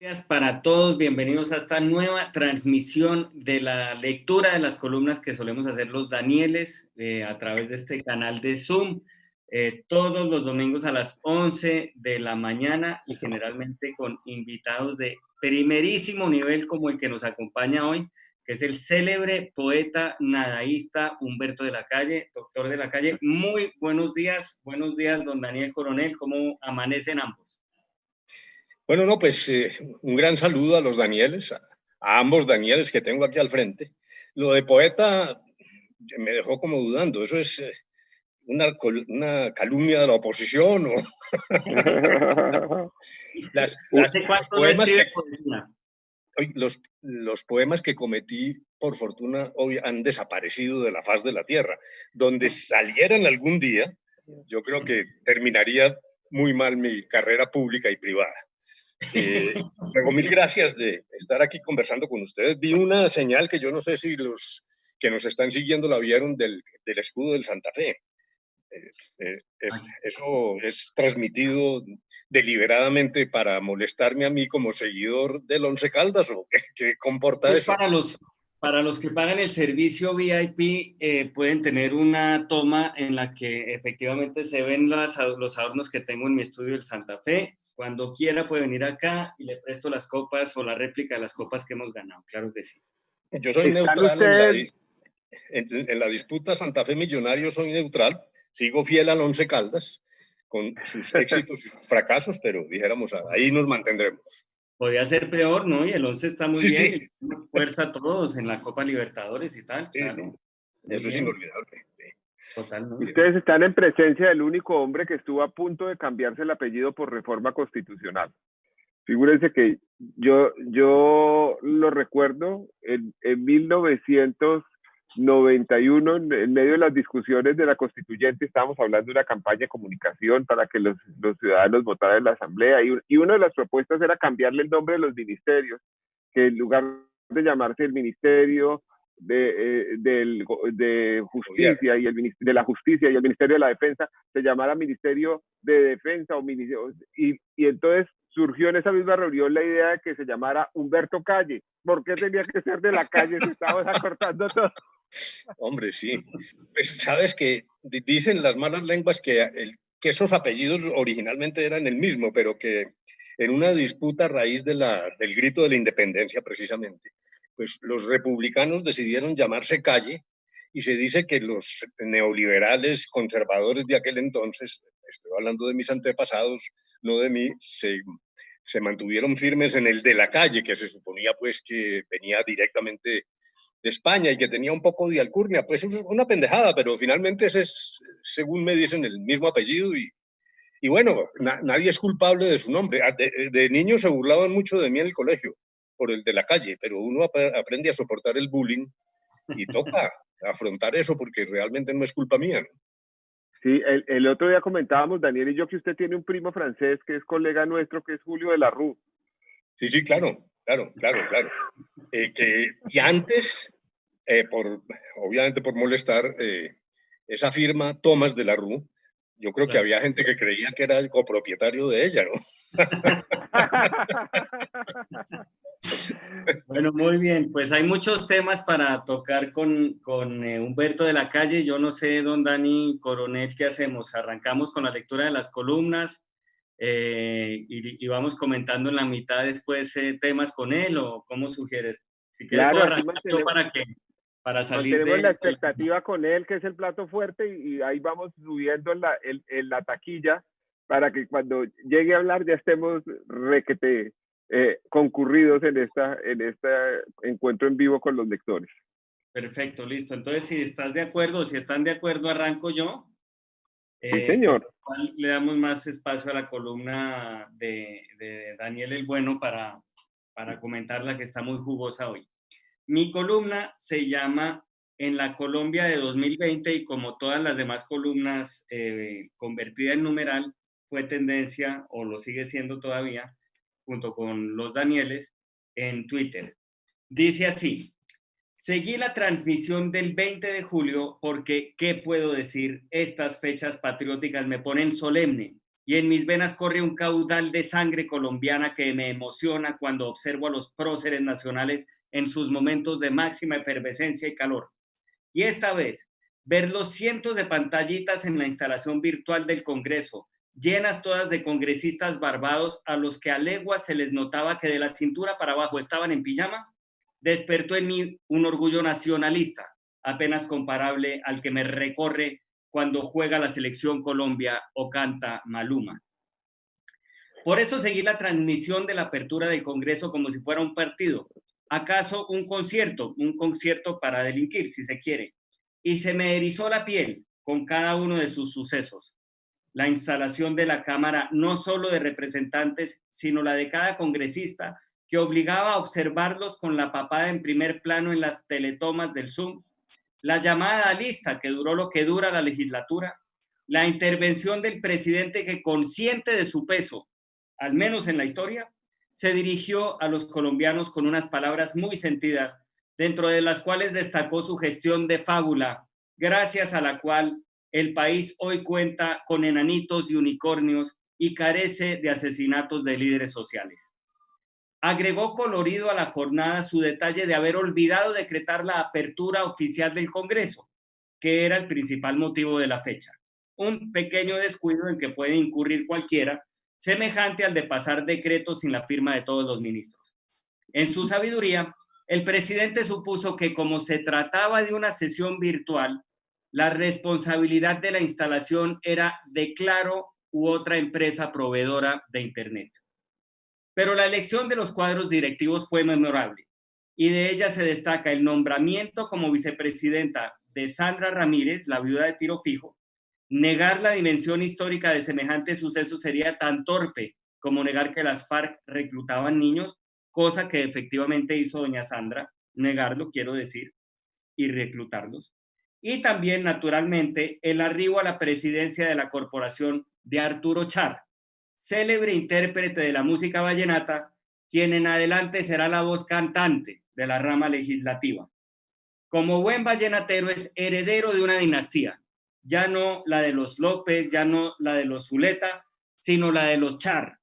Días para todos, bienvenidos a esta nueva transmisión de la lectura de las columnas que solemos hacer los Danieles a través de este canal de Zoom, todos los domingos a las 11 de la mañana y generalmente con invitados de primerísimo nivel como el que nos acompaña hoy, que es el célebre poeta nadaísta Humberto de la Calle, doctor de la Calle. Muy buenos días, don Daniel Coronel, ¿cómo amanecen ambos? Bueno, no, pues un gran saludo a los Danieles, a ambos Danieles que tengo aquí al frente. Lo de poeta me dejó como dudando, ¿eso es una calumnia de la oposición? O ¿Hace los cuánto no poemas escribe que, poesía? los poemas que cometí, por fortuna, hoy han desaparecido de la faz de la tierra. Donde salieran algún día, yo creo que terminaría muy mal mi carrera pública y privada. Luego, mil gracias de estar aquí conversando con ustedes. Vi una señal que yo no sé si los que nos están siguiendo la vieron del escudo del Santa Fe. Eso es transmitido deliberadamente para molestarme a mí como seguidor del Once Caldas, ¿o qué comporta Entonces, eso? para los que pagan el servicio VIP, pueden tener una toma en la que efectivamente se ven los adornos que tengo en mi estudio del Santa Fe. Cuando quiera puede venir acá y le presto las copas o la réplica de las copas que hemos ganado, claro que sí. Yo soy ¿Están neutral en ustedes, en la disputa Santa Fe Millonarios, soy neutral, sigo fiel al Once Caldas, con sus éxitos y sus fracasos, pero dijéramos, ahí nos mantendremos. Podría ser peor, ¿no? Y el 11 está muy Sí, bien, sí, y tenemos fuerza a todos en la Copa Libertadores y tal, sí, sí, claro. Muy eso es bien, inolvidable. Sí. totalmente. ustedes están en presencia del único hombre que estuvo a punto de cambiarse el apellido por reforma constitucional? Figúrense que yo lo recuerdo en 1991, en medio de las discusiones de la constituyente, estábamos hablando de una campaña de comunicación para que los ciudadanos votaran en la asamblea y una de las propuestas era cambiarle el nombre de los ministerios, que en lugar de llamarse el ministerio de Gobierno. justicia de la justicia y el ministerio de la defensa se llamara ministerio de defensa y entonces surgió en esa misma reunión la idea de que se llamara Humberto Calle. ¿Por qué tenía que ser de la calle si estábamos acortando todo? Hombre, sí. Pues sabes que dicen las malas lenguas que esos apellidos originalmente eran el mismo, pero que en una disputa a raíz del grito de la independencia, precisamente, pues los republicanos decidieron llamarse Calle y se dice que los neoliberales conservadores de aquel entonces, estoy hablando de mis antepasados, no de mí, se mantuvieron firmes en el de la Calle, que se suponía pues que venía directamente de España y que tenía un poco de alcurnia. Pues es una pendejada, pero finalmente ese es, según me dicen, el mismo apellido y bueno, nadie es culpable de su nombre. De niño se burlaban mucho de mí en el colegio por el de la Calle, pero uno aprende a soportar el bullying y toca afrontar eso porque realmente no es culpa mía, ¿no? Sí, el otro día comentábamos, Daniel y yo, que usted tiene un primo francés que es colega nuestro, que es Julio de la Rue. Sí, sí, claro, claro, claro, claro. Y antes, obviamente por molestar, esa firma Tomás de la Rue, yo creo que Claro. había gente que creía que era el copropietario de ella, ¿no? Bueno, muy bien, pues hay muchos temas para tocar con Humberto de la Calle. Yo no sé, don Dani Coronel, ¿qué hacemos? ¿Arrancamos con la lectura de las columnas y vamos comentando en la mitad después temas con él o cómo sugieres? Si quieres puedo Claro, así arrancar yo para salir mantenemos la de la... expectativa con él, que es el plato fuerte, y ahí vamos subiendo en la taquilla para que cuando llegue a hablar ya estemos requete concurridos en este encuentro en vivo con los lectores. Perfecto, listo. Entonces, si estás de acuerdo, si están de acuerdo, arranco yo. Sí, Con señor. lo cual le damos más espacio a la columna de Daniel el Bueno para comentarla, que está muy jugosa hoy. Mi columna se llama En la Colombia de 2020 y como todas las demás columnas convertida en numeral, fue tendencia o lo sigue siendo todavía, junto con los Danieles, en Twitter. Dice así: seguí la transmisión del 20 de julio porque, ¿qué puedo decir? Estas fechas patrióticas me ponen solemne y en mis venas corre un caudal de sangre colombiana que me emociona cuando observo a los próceres nacionales en sus momentos de máxima efervescencia y calor. Y esta vez, ver los cientos de pantallitas en la instalación virtual del Congreso, llenas todas de congresistas barbados a los que a leguas se les notaba que de la cintura para abajo estaban en pijama, despertó en mí un orgullo nacionalista, apenas comparable al que me recorre cuando juega la selección Colombia o canta Maluma. Por eso seguí la transmisión de la apertura del Congreso como si fuera un partido, acaso un concierto para delinquir, si se quiere, y se me erizó la piel con cada uno de sus sucesos. La instalación de la Cámara, no solo de representantes, sino la de cada congresista, que obligaba a observarlos con la papada en primer plano en las teletomas del Zoom, la llamada a lista, que duró lo que dura la legislatura, la intervención del presidente que, consciente de su peso, al menos en la historia, se dirigió a los colombianos con unas palabras muy sentidas, dentro de las cuales destacó su gestión de fábula, gracias a la cual el país hoy cuenta con enanitos y unicornios y carece de asesinatos de líderes sociales. Agregó colorido a la jornada su detalle de haber olvidado decretar la apertura oficial del Congreso, que era el principal motivo de la fecha. Un pequeño descuido en que puede incurrir cualquiera, semejante al de pasar decretos sin la firma de todos los ministros. En su sabiduría, el presidente supuso que como se trataba de una sesión virtual, la responsabilidad de la instalación era de Claro u otra empresa proveedora de Internet. Pero la elección de los cuadros directivos fue memorable y de ella se destaca el nombramiento como vicepresidenta de Sandra Ramírez, la viuda de Tiro Fijo. Negar la dimensión histórica de semejante suceso sería tan torpe como negar que las FARC reclutaban niños, cosa que efectivamente hizo doña Sandra, negarlo quiero decir, y reclutarlos. Y también, naturalmente, el arribo a la presidencia de la corporación de Arturo Char, célebre intérprete de la música vallenata, quien en adelante será la voz cantante de la rama legislativa. Como buen vallenatero es heredero de una dinastía, ya no la de los López, ya no la de los Zuleta, sino la de los Char,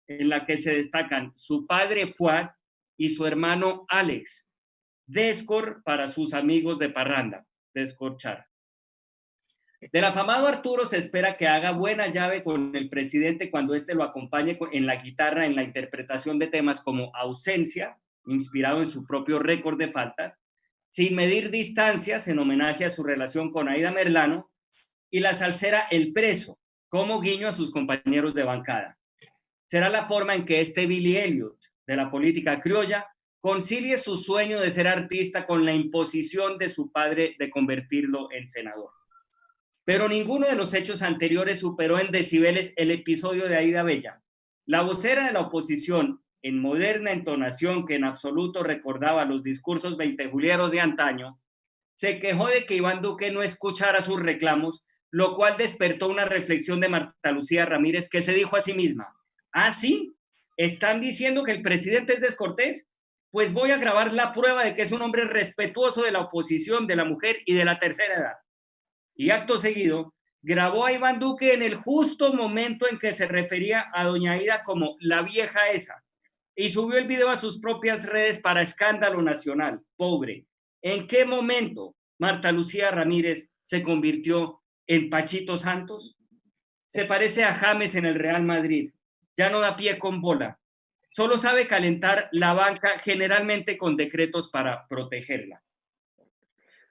en la que se destacan su padre Fuad y su hermano Alex, Descor para sus amigos de parranda, Descor Char. Del afamado Arturo se espera que haga buena llave con el presidente cuando éste lo acompañe en la guitarra en la interpretación de temas como Ausencia, inspirado en su propio récord de faltas, Sin medir distancias, en homenaje a su relación con Aida Merlano, y la salsera El Preso, como guiño a sus compañeros de bancada. Será la forma en que este Billy Elliot de la política criolla concilie su sueño de ser artista con la imposición de su padre de convertirlo en senador. Pero ninguno de los hechos anteriores superó en decibeles el episodio de Aida Bella. La vocera de la oposición, en moderna entonación que en absoluto recordaba los discursos veintejulieros de antaño, se quejó de que Iván Duque no escuchara sus reclamos, lo cual despertó una reflexión de Marta Lucía Ramírez, que se dijo a sí misma: ¿ah, sí? ¿Están diciendo que el presidente es descortés? Pues voy a grabar la prueba de que es un hombre respetuoso de la oposición, de la mujer y de la tercera edad. Y acto seguido, grabó a Iván Duque en el justo momento en que se refería a doña Aida como la vieja esa, y subió el video a sus propias redes para escándalo nacional. Pobre. ¿En qué momento Marta Lucía Ramírez se convirtió en Pachito Santos? Se parece a James en el Real Madrid. Ya no da pie con bola. Solo sabe calentar la banca, generalmente con decretos para protegerla.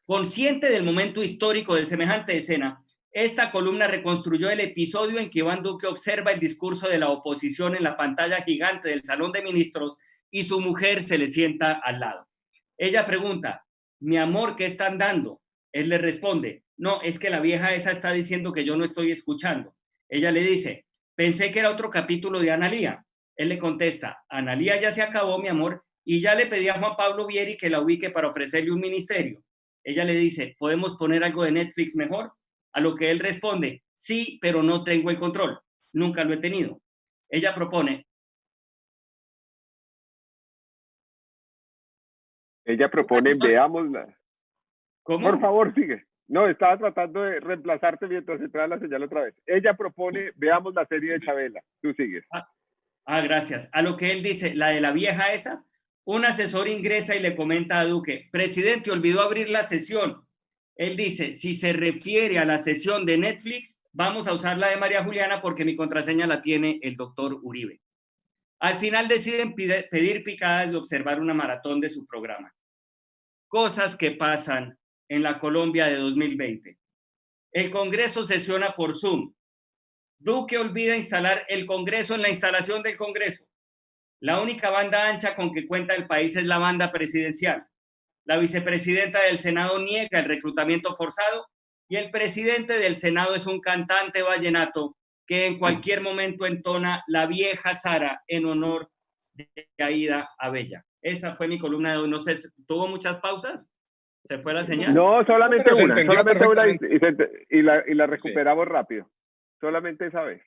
Consciente del momento histórico de semejante escena, esta columna reconstruyó el episodio en que Iván Duque observa el discurso de la oposición en la pantalla gigante del Salón de Ministros y su mujer se le sienta al lado. Ella pregunta: mi amor, ¿qué están dando? Él le responde: no, es que la vieja esa está diciendo que yo no estoy escuchando. Ella le dice: pensé que era otro capítulo de Analía. Él le contesta: Analía ya se acabó, mi amor, y ya le pedí a Juan Pablo Vieri que la ubique para ofrecerle un ministerio. Ella le dice: ¿podemos poner algo de Netflix mejor? A lo que él responde: sí, pero no tengo el control. Nunca lo he tenido. Ella propone: veámosla. ¿cómo? Por favor, sigue. No, estaba tratando de reemplazarte mientras entraba la señal otra vez. Ella propone, veamos la serie de Chabela. Tú sigues. Gracias. A lo que él dice, la de la vieja esa, un asesor ingresa y le comenta a Duque, presidente, olvidó abrir la sesión. Él dice, si se refiere a la sesión de Netflix, vamos a usar la de María Juliana porque mi contraseña la tiene el doctor Uribe. Al final deciden pedir picadas y observar una maratón de su programa. Cosas que pasan en la Colombia de 2020. El Congreso sesiona por Zoom. Duque olvida instalar el Congreso en la instalación del Congreso. La única banda ancha con que cuenta el país es la banda presidencial. La vicepresidenta del Senado niega el reclutamiento forzado y el presidente del Senado es un cantante vallenato que en cualquier momento entona La Vieja Sara en honor de Aída Abella. Esa fue mi columna de hoy. No sé, ¿tuvo muchas pausas? ¿Se fue la señal? No, solamente una y la Sí. recuperamos rápido. Solamente esa vez.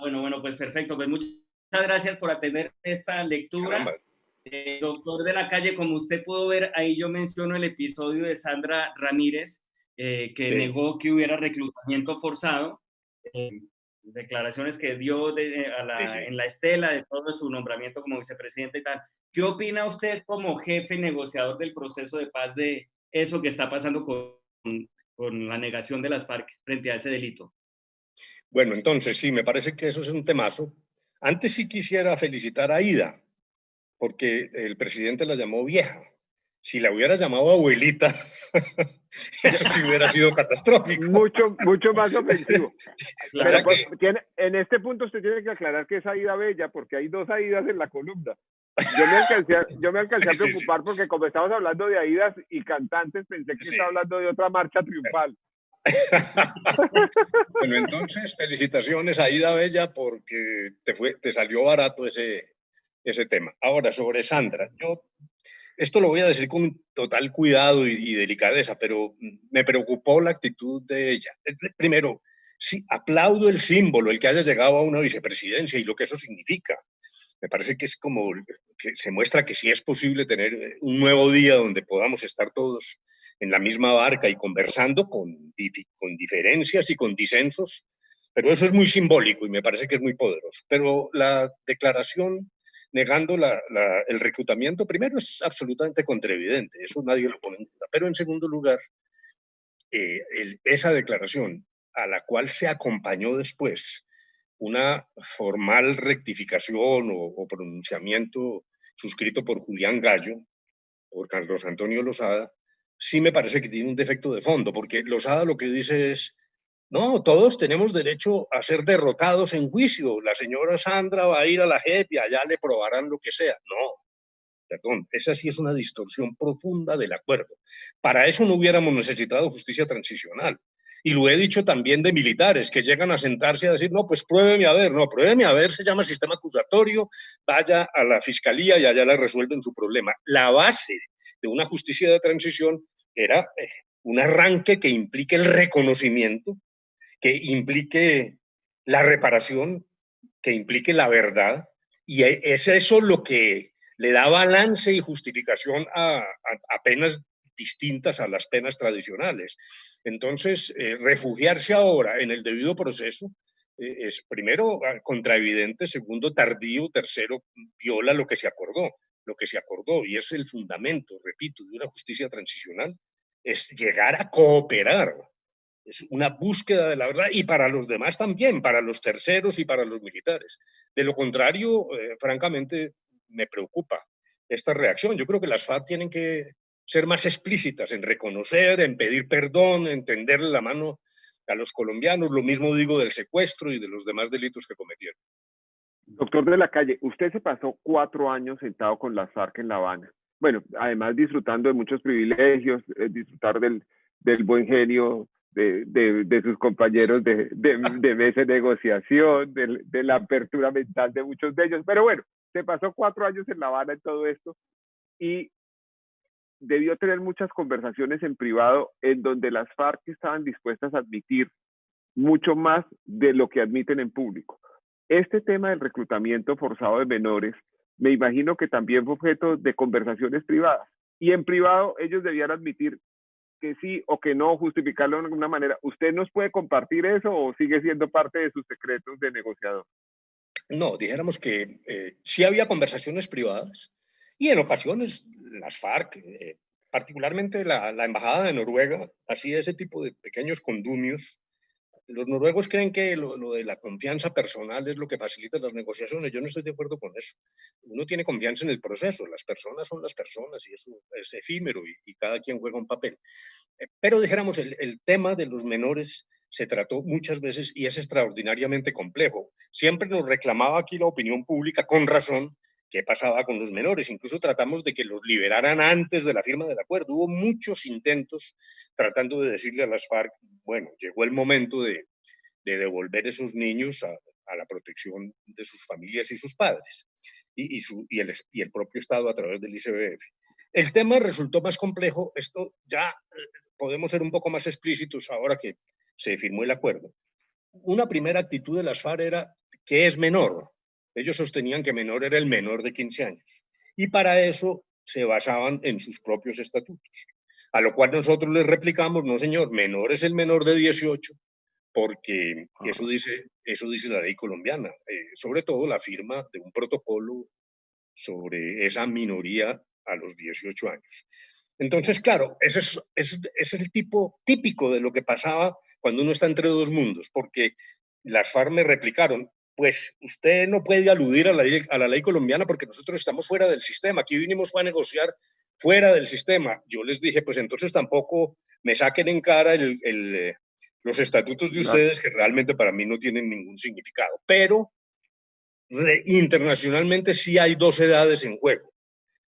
Bueno, pues perfecto. Pues muchas gracias por atender esta lectura. Doctor de la Calle, como usted pudo ver, ahí yo menciono el episodio de Sandra Ramírez, que Sí. negó que hubiera reclutamiento forzado. Declaraciones que dio Sí. en la estela de todo su nombramiento como vicepresidente y tal. ¿Qué opina usted como jefe negociador del proceso de paz de eso que está pasando con la negación de las FARC frente a ese delito? Bueno, entonces sí, me parece que eso es un temazo. Antes sí quisiera felicitar a Aída, porque el presidente la llamó vieja. Si la hubiera llamado abuelita, eso sí hubiera sido catastrófico. Mucho más ofensivo. Claro. Pero en este punto usted tiene que aclarar que es Aída Bella, porque hay dos Aídas en la columna. Yo me alcancé a preocupar porque como estamos hablando de Aídas y cantantes, pensé que estaba hablando de otra marcha triunfal. Bueno, entonces, felicitaciones a Aída Bella porque te salió barato ese tema. Ahora, sobre Sandra, esto lo voy a decir con total cuidado y delicadeza, pero me preocupó la actitud de ella. Primero, sí, aplaudo el símbolo, el que haya llegado a una vicepresidencia y lo que eso significa. Me parece que es como que se muestra que sí es posible tener un nuevo día donde podamos estar todos en la misma barca y conversando con diferencias y con disensos, pero eso es muy simbólico y me parece que es muy poderoso. Pero la declaración negando el reclutamiento, primero es absolutamente contraevidente, eso nadie lo pone en duda, pero en segundo lugar, esa declaración a la cual se acompañó después una formal rectificación o pronunciamiento suscrito por Julián Gallo, por Carlos Antonio Losada, sí me parece que tiene un defecto de fondo, porque Losada lo que dice es, no, todos tenemos derecho a ser derrotados en juicio, la señora Sandra va a ir a la JEP y allá le probarán lo que sea. No, perdón, esa sí es una distorsión profunda del acuerdo. Para eso no hubiéramos necesitado justicia transicional. Y lo he dicho también de militares que llegan a sentarse a decir, no, pues pruébeme a ver. No, pruébeme a ver se llama sistema acusatorio, vaya a la fiscalía y allá le resuelven su problema. La base de una justicia de transición era un arranque que implique el reconocimiento, que implique la reparación, que implique la verdad. Y es eso lo que le da balance y justificación a penas distintas a las penas tradicionales. Entonces, refugiarse ahora en el debido proceso es, primero, contraevidente, segundo, tardío, tercero, viola lo que se acordó, y es el fundamento, repito, de una justicia transicional, es llegar a cooperar. Es una búsqueda de la verdad y para los demás también, para los terceros y para los militares. De lo contrario, francamente, me preocupa esta reacción. Yo creo que las FARC tienen que ser más explícitas en reconocer, en pedir perdón, en tenderle la mano a los colombianos. Lo mismo digo del secuestro y de los demás delitos que cometieron. Doctor de la Calle, usted se pasó 4 años sentado con las FARC en La Habana. Bueno, además disfrutando de muchos privilegios, disfrutar del buen genio de sus compañeros de mesa de negociación, de la apertura mental de muchos de ellos. Pero bueno, se pasó 4 años en La Habana en todo esto y debió tener muchas conversaciones en privado en donde las FARC estaban dispuestas a admitir mucho más de lo que admiten en público. Este tema del reclutamiento forzado de menores, me imagino que también fue objeto de conversaciones privadas. Y en privado ellos debían admitir que sí o que no, justificarlo de alguna manera. ¿Usted nos puede compartir eso o sigue siendo parte de sus secretos de negociador? No, dijéramos que sí había conversaciones privadas y en ocasiones las FARC, particularmente la Embajada de Noruega, hacía ese tipo de pequeños condumios. Los noruegos creen que lo de la confianza personal es lo que facilita las negociaciones. Yo no estoy de acuerdo con eso. Uno tiene confianza en el proceso. Las personas son las personas y eso es efímero y cada quien juega un papel. Pero dijéramos, el tema de los menores se trató muchas veces y es extraordinariamente complejo. Siempre nos reclamaba aquí la opinión pública, con razón, qué pasaba con los menores. Incluso tratamos de que los liberaran antes de la firma del acuerdo. Hubo muchos intentos tratando de decirle a las FARC, bueno, llegó el momento de devolver esos niños a la protección de sus familias y sus padres, y el propio Estado a través del ICBF. El tema resultó más complejo. Esto ya podemos ser un poco más explícitos ahora que se firmó el acuerdo. Una primera actitud de las FARC era que es menor. Ellos sostenían que menor era el menor de 15 años. Y para eso se basaban en sus propios estatutos. A lo cual nosotros les replicamos, no señor, menor es el menor de 18, porque eso dice la ley colombiana. Sobre todo la firma de un protocolo sobre esa minoría a los 18 años. Entonces, claro, ese es el tipo típico de lo que pasaba cuando uno está entre dos mundos, porque las FARC me replicaron, pues usted no puede aludir a la ley colombiana porque nosotros estamos fuera del sistema, aquí vinimos a negociar fuera del sistema. Yo les dije, pues entonces tampoco me saquen en cara los estatutos de ustedes, que realmente para mí no tienen ningún significado, pero internacionalmente sí hay dos edades en juego.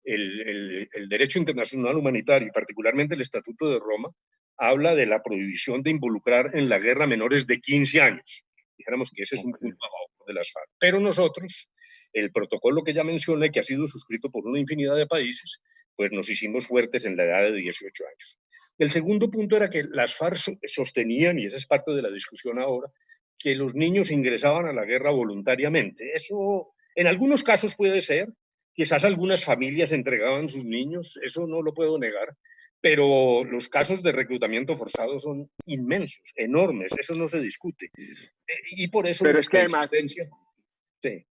El derecho internacional humanitario y particularmente el Estatuto de Roma habla de la prohibición de involucrar en la guerra menores de 15 años. Dijéramos que ese es un punto a favor de las FARC. Pero nosotros, el protocolo que ya mencioné, que ha sido suscrito por una infinidad de países, pues nos hicimos fuertes en la edad de 18 años. El segundo punto era que las FARC sostenían, y esa es parte de la discusión ahora, que los niños ingresaban a la guerra voluntariamente. Eso en algunos casos puede ser, quizás algunas familias entregaban sus niños, eso no lo puedo negar, pero los casos de reclutamiento forzado son inmensos, enormes, eso no se discute. Y por eso pero nuestra es que además, insistencia... Sí,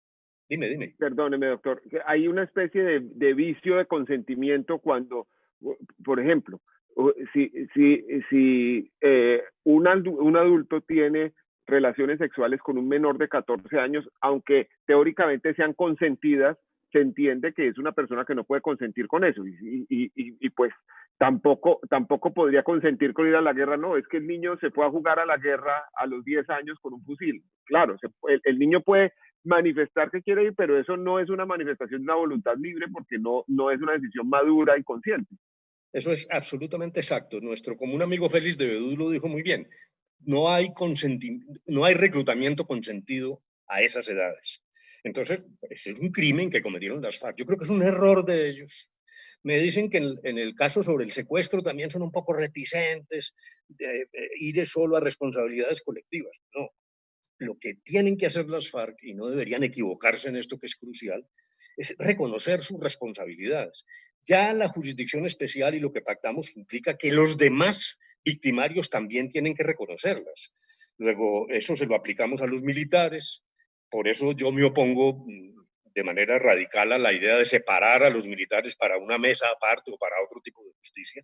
dime. Perdóneme, doctor, hay una especie de vicio de consentimiento cuando, por ejemplo, si un adulto tiene relaciones sexuales con un menor de 14 años, aunque teóricamente sean consentidas, se entiende que es una persona que no puede consentir con eso. Y pues tampoco podría consentir con ir a la guerra. No, es que el niño se pueda jugar a la guerra a los 10 años con un fusil. Claro, el niño puede manifestar que quiere ir, pero eso no es una manifestación de una voluntad libre porque no es una decisión madura y consciente. Eso es absolutamente exacto. Nuestro común amigo Félix de Bedú lo dijo muy bien. No hay reclutamiento consentido a esas edades. Entonces, ese es un crimen que cometieron las FARC. Yo creo que es un error de ellos. Me dicen que en el caso sobre el secuestro también son un poco reticentes de ir solo a responsabilidades colectivas. No, lo que tienen que hacer las FARC, y no deberían equivocarse en esto que es crucial, es reconocer sus responsabilidades. Ya la jurisdicción especial y lo que pactamos implica que los demás victimarios también tienen que reconocerlas. Luego, eso se lo aplicamos a los militares, por eso yo me opongo de manera radical a la idea de separar a los militares para una mesa aparte o para otro tipo de justicia,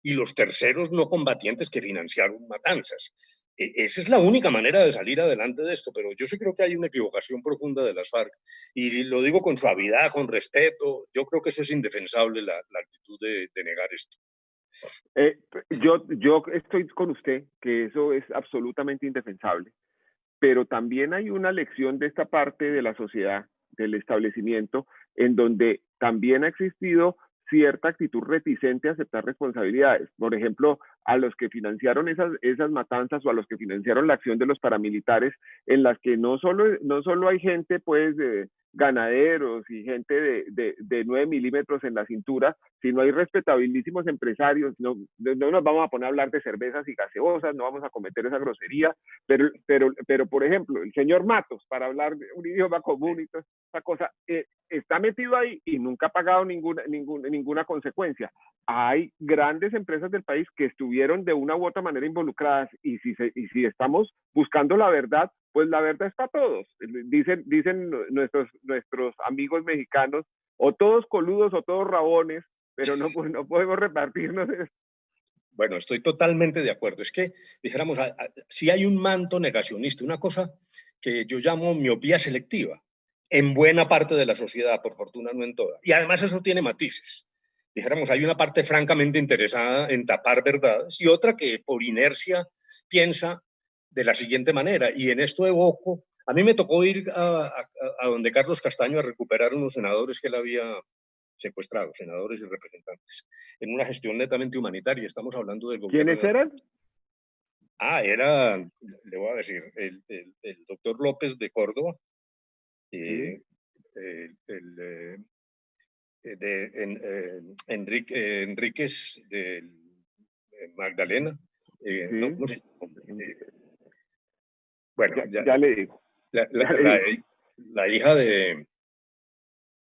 y los terceros no combatientes que financiaron matanzas. Esa es la única manera de salir adelante de esto, pero yo sí creo que hay una equivocación profunda de las FARC, y lo digo con suavidad, con respeto. Yo creo que eso es indefensable, la actitud de negar esto. Yo estoy con usted, que eso es absolutamente indefensable, pero también hay una lección de esta parte de la sociedad, del establecimiento, en donde también ha existido cierta actitud reticente a aceptar responsabilidades. Por ejemplo, a los que financiaron esas matanzas o a los que financiaron la acción de los paramilitares, en las que no solo hay gente, pues, ganaderos y gente de 9 milímetros en la cintura, sino hay respetabilísimos empresarios. No nos vamos a poner a hablar de cervezas y gaseosas, no vamos a cometer esa grosería, pero por ejemplo, el señor Matos, para hablar de un idioma común y toda esa cosa, está metido ahí y nunca ha pagado ninguna consecuencia. Hay grandes empresas del país que estuvieron de una u otra manera involucradas, y si estamos buscando la verdad, pues la verdad es para todos. Dicen nuestros amigos mexicanos, o todos coludos o todos rabones, pero no podemos repartirnos eso. Bueno, estoy totalmente de acuerdo. Es que, dijéramos, si hay un manto negacionista, una cosa que yo llamo miopía selectiva, en buena parte de la sociedad, por fortuna no en toda. Y además eso tiene matices. Dijéramos, hay una parte francamente interesada en tapar verdades y otra que por inercia piensa de la siguiente manera. Y en esto evoco, a mí me tocó ir a donde Carlos Castaño a recuperar unos senadores que él había secuestrados, senadores y representantes, en una gestión netamente humanitaria. Estamos hablando del gobierno. ¿Quiénes eran? Era, le voy a decir, el doctor López de Córdoba, Sí. Enríquez de Magdalena, Sí. no, ¿cómo se llama? Bueno, ya le digo. La hija de...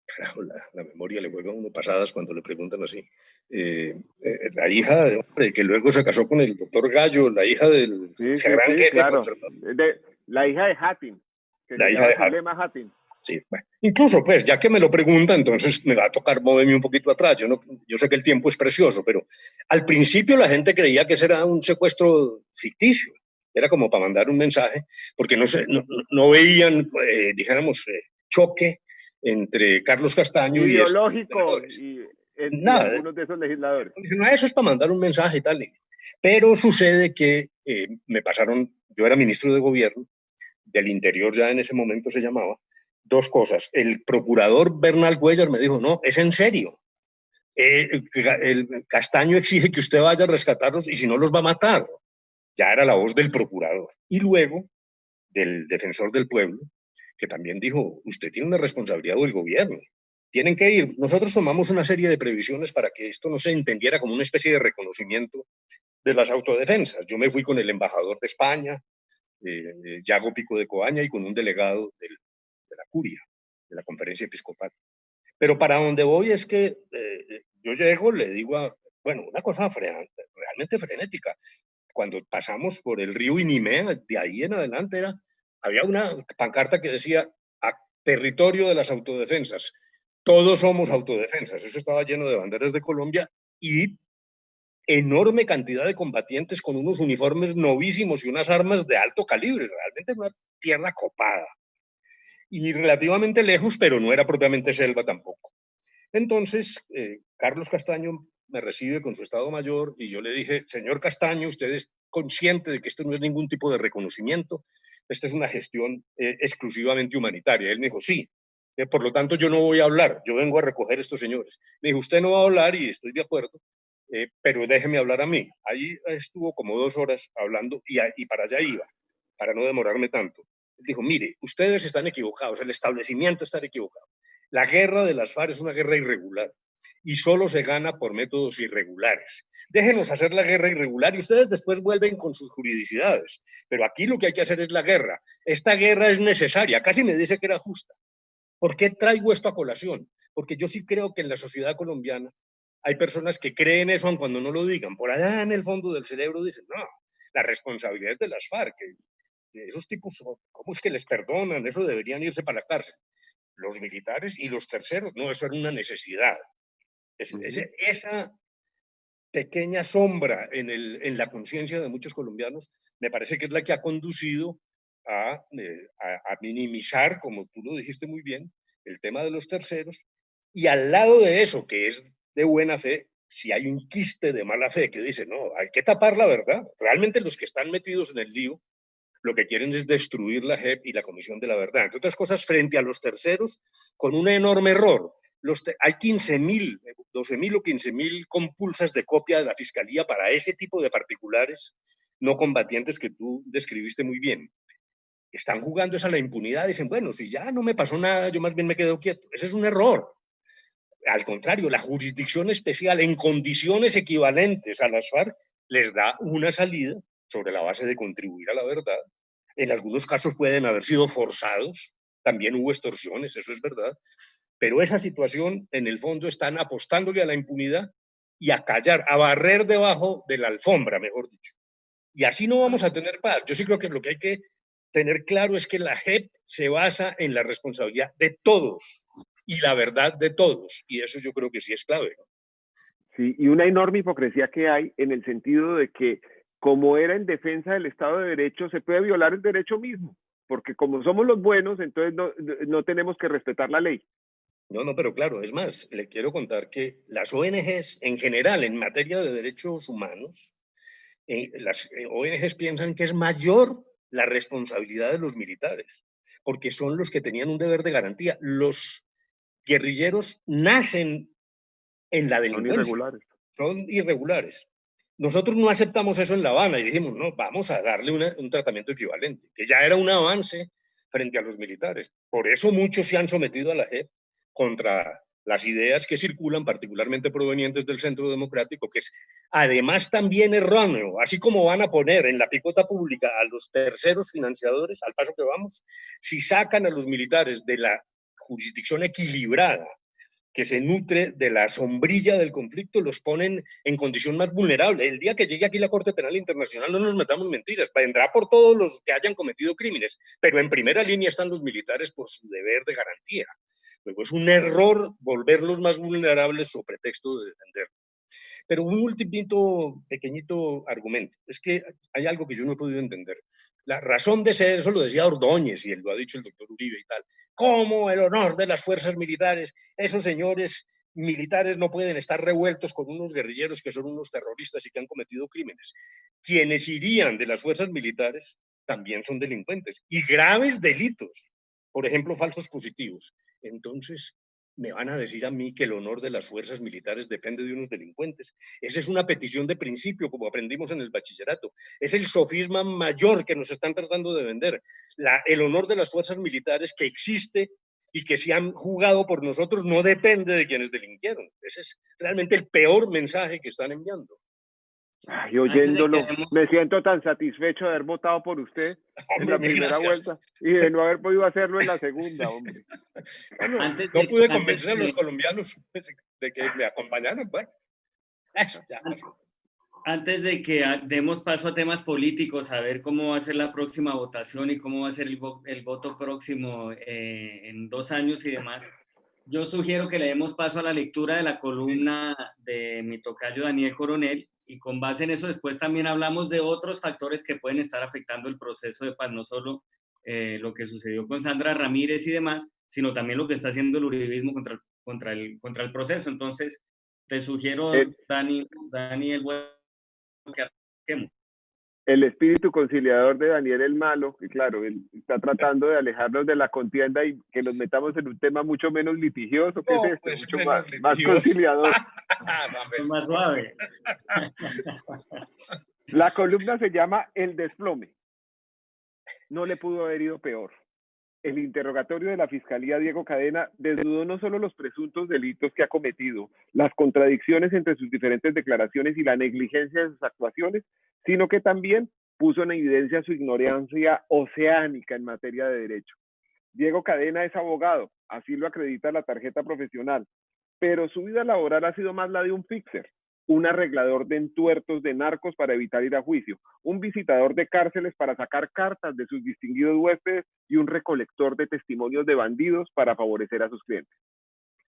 Carajo, la memoria le juega a uno pasadas cuando le preguntan así. La hija de hombre que luego se casó con el doctor Gallo, la hija del Sí, gran jefe claro. conservador. La hija de Hattin, que La se hija llama de Hattin. Zulema Hattin. Sí, bueno. Incluso, pues, ya que me lo pregunta, entonces me va a tocar moverme un poquito atrás. Yo sé que el tiempo es precioso, pero al principio la gente creía que ese era un secuestro ficticio. Era como para mandar un mensaje, porque no veían, dijéramos, choque entre Carlos Castaño ideológico y y algunos de esos legisladores. No, eso es para mandar un mensaje y tal. Pero sucede que me pasaron, yo era ministro de gobierno, del Interior ya en ese momento se llamaba, dos cosas. El procurador Bernal Cuellar me dijo, no, es en serio. El Castaño exige que usted vaya a rescatarlos y si no los va a matar. Ya era la voz del procurador. Y luego del defensor del pueblo, que también dijo, usted tiene una responsabilidad del gobierno. Tienen que ir. Nosotros tomamos una serie de previsiones para que esto no se entendiera como una especie de reconocimiento de las autodefensas. Yo me fui con el embajador de España, Yago Pico de Coaña, y con un delegado de la curia, de la conferencia episcopal. Pero para donde voy es que yo llego, le digo, bueno, una cosa realmente frenética. Cuando pasamos por el río Inimea, de ahí en adelante había una pancarta que decía, a territorio de las autodefensas, todos somos autodefensas. Eso estaba lleno de banderas de Colombia y enorme cantidad de combatientes con unos uniformes novísimos y unas armas de alto calibre, realmente una tierra copada. Y relativamente lejos, pero no era propiamente selva tampoco. Entonces, Carlos Castaño me recibe con su Estado Mayor y yo le dije, señor Castaño, usted es consciente de que esto no es ningún tipo de reconocimiento, esta es una gestión exclusivamente humanitaria. Él me dijo, sí, por lo tanto yo no voy a hablar, yo vengo a recoger a estos señores. Me dijo, usted no va a hablar y estoy de acuerdo, pero déjeme hablar a mí. Ahí estuvo como 2 horas hablando y para allá iba, para no demorarme tanto. Él dijo, mire, ustedes están equivocados, el establecimiento está equivocado. La guerra de las FARC es una guerra irregular y solo se gana por métodos irregulares. Déjenos hacer la guerra irregular y ustedes después vuelven con sus juridicidades. Pero aquí lo que hay que hacer es la guerra. Esta guerra es necesaria. Casi me dice que era justa. ¿Por qué traigo esto a colación? Porque yo sí creo que en la sociedad colombiana hay personas que creen eso aun cuando no lo digan. Por allá en el fondo del cerebro dicen, no, la responsabilidad es de las FARC. Esos tipos, ¿cómo es que les perdonan? Eso deberían irse para la cárcel. Los militares y los terceros, no, eso era una necesidad. Esa pequeña sombra en la conciencia de muchos colombianos me parece que es la que ha conducido a minimizar, como tú lo dijiste muy bien, el tema de los terceros, y al lado de eso, que es de buena fe, si hay un quiste de mala fe que dice, no, hay que tapar la verdad. Realmente los que están metidos en el lío lo que quieren es destruir la JEP y la Comisión de la Verdad. Entre otras cosas, frente a los terceros, con un enorme error. hay 15.000, 12.000 o 15.000 compulsas de copia de la Fiscalía para ese tipo de particulares no combatientes que tú describiste muy bien. Están jugando esa la impunidad, dicen, bueno, si ya no me pasó nada, yo más bien me quedo quieto. Ese es un error. Al contrario, la jurisdicción especial en condiciones equivalentes a las FARC les da una salida sobre la base de contribuir a la verdad. En algunos casos pueden haber sido forzados, también hubo extorsiones, eso es verdad, pero esa situación, en el fondo, están apostándole a la impunidad y a callar, a barrer debajo de la alfombra, mejor dicho. Y así no vamos a tener paz. Yo sí creo que lo que hay que tener claro es que la JEP se basa en la responsabilidad de todos y la verdad de todos. Y eso yo creo que sí es clave, ¿no? Sí, y una enorme hipocresía que hay en el sentido de que, como era en defensa del Estado de Derecho, se puede violar el derecho mismo, porque como somos los buenos, entonces no tenemos que respetar la ley. No, pero claro, es más, le quiero contar que las ONGs en general en materia de derechos humanos, las ONGs piensan que es mayor la responsabilidad de los militares, porque son los que tenían un deber de garantía. Los guerrilleros nacen en la Son delincuencia, irregulares. son irregulares. Nosotros no aceptamos eso en La Habana y dijimos, no, vamos a darle un tratamiento equivalente, que ya era un avance frente a los militares. Por eso muchos se han sometido a la JEP contra las ideas que circulan, particularmente provenientes del Centro Democrático, que es además también erróneo, así como van a poner en la picota pública a los terceros financiadores, al paso que vamos, si sacan a los militares de la jurisdicción equilibrada, que se nutre de la sombrilla del conflicto, los ponen en condición más vulnerable. El día que llegue aquí la Corte Penal Internacional, no nos metamos mentiras, vendrá por todos los que hayan cometido crímenes, pero en primera línea están los militares por su deber de garantía. Luego es un error volverlos más vulnerables o pretexto de defender. Pero un último pequeñito argumento, es que hay algo que yo no he podido entender. La razón de ser, eso lo decía Ordóñez y él lo ha dicho el doctor Uribe y tal, ¿cómo el honor de las fuerzas militares? Esos señores militares no pueden estar revueltos con unos guerrilleros que son unos terroristas y que han cometido crímenes. Quienes irían de las fuerzas militares también son delincuentes y graves delitos, por ejemplo, falsos positivos. Entonces, me van a decir a mí que el honor de las fuerzas militares depende de unos delincuentes. Esa es una petición de principio, como aprendimos en el bachillerato. Es el sofisma mayor que nos están tratando de vender. El honor de las fuerzas militares que existe y que se han jugado por nosotros no depende de quienes delinquieron. Ese es realmente el peor mensaje que están enviando. Y oyéndolo, me siento tan satisfecho de haber votado por usted en la primera vuelta y de no haber podido hacerlo en la segunda, hombre. Bueno, no pude convencer a los colombianos de que me acompañaran. Bueno, antes de que demos paso a temas políticos, a ver cómo va a ser la próxima votación y cómo va a ser el voto próximo en 2 años y demás, yo sugiero que le demos paso a la lectura de la columna de mi tocayo Daniel Coronel y con base en eso después también hablamos de otros factores que pueden estar afectando el proceso de paz, no solo lo que sucedió con Sandra Ramírez y demás, sino también lo que está haciendo el uribismo contra el proceso. Entonces, te sugiero, Daniel, que arranquemos. El espíritu conciliador de Daniel el Malo, que claro, él está tratando de alejarnos de la contienda y que nos metamos en un tema mucho menos litigioso, que es pues mucho más conciliador. Más suave. La columna se llama El desplome. No le pudo haber ido peor. El interrogatorio de la Fiscalía Diego Cadena desnudó no solo los presuntos delitos que ha cometido, las contradicciones entre sus diferentes declaraciones y la negligencia de sus actuaciones, sino que también puso en evidencia su ignorancia oceánica en materia de derecho. Diego Cadena es abogado, así lo acredita la tarjeta profesional, pero su vida laboral ha sido más la de un fixer, un arreglador de entuertos de narcos para evitar ir a juicio, un visitador de cárceles para sacar cartas de sus distinguidos huéspedes y un recolector de testimonios de bandidos para favorecer a sus clientes.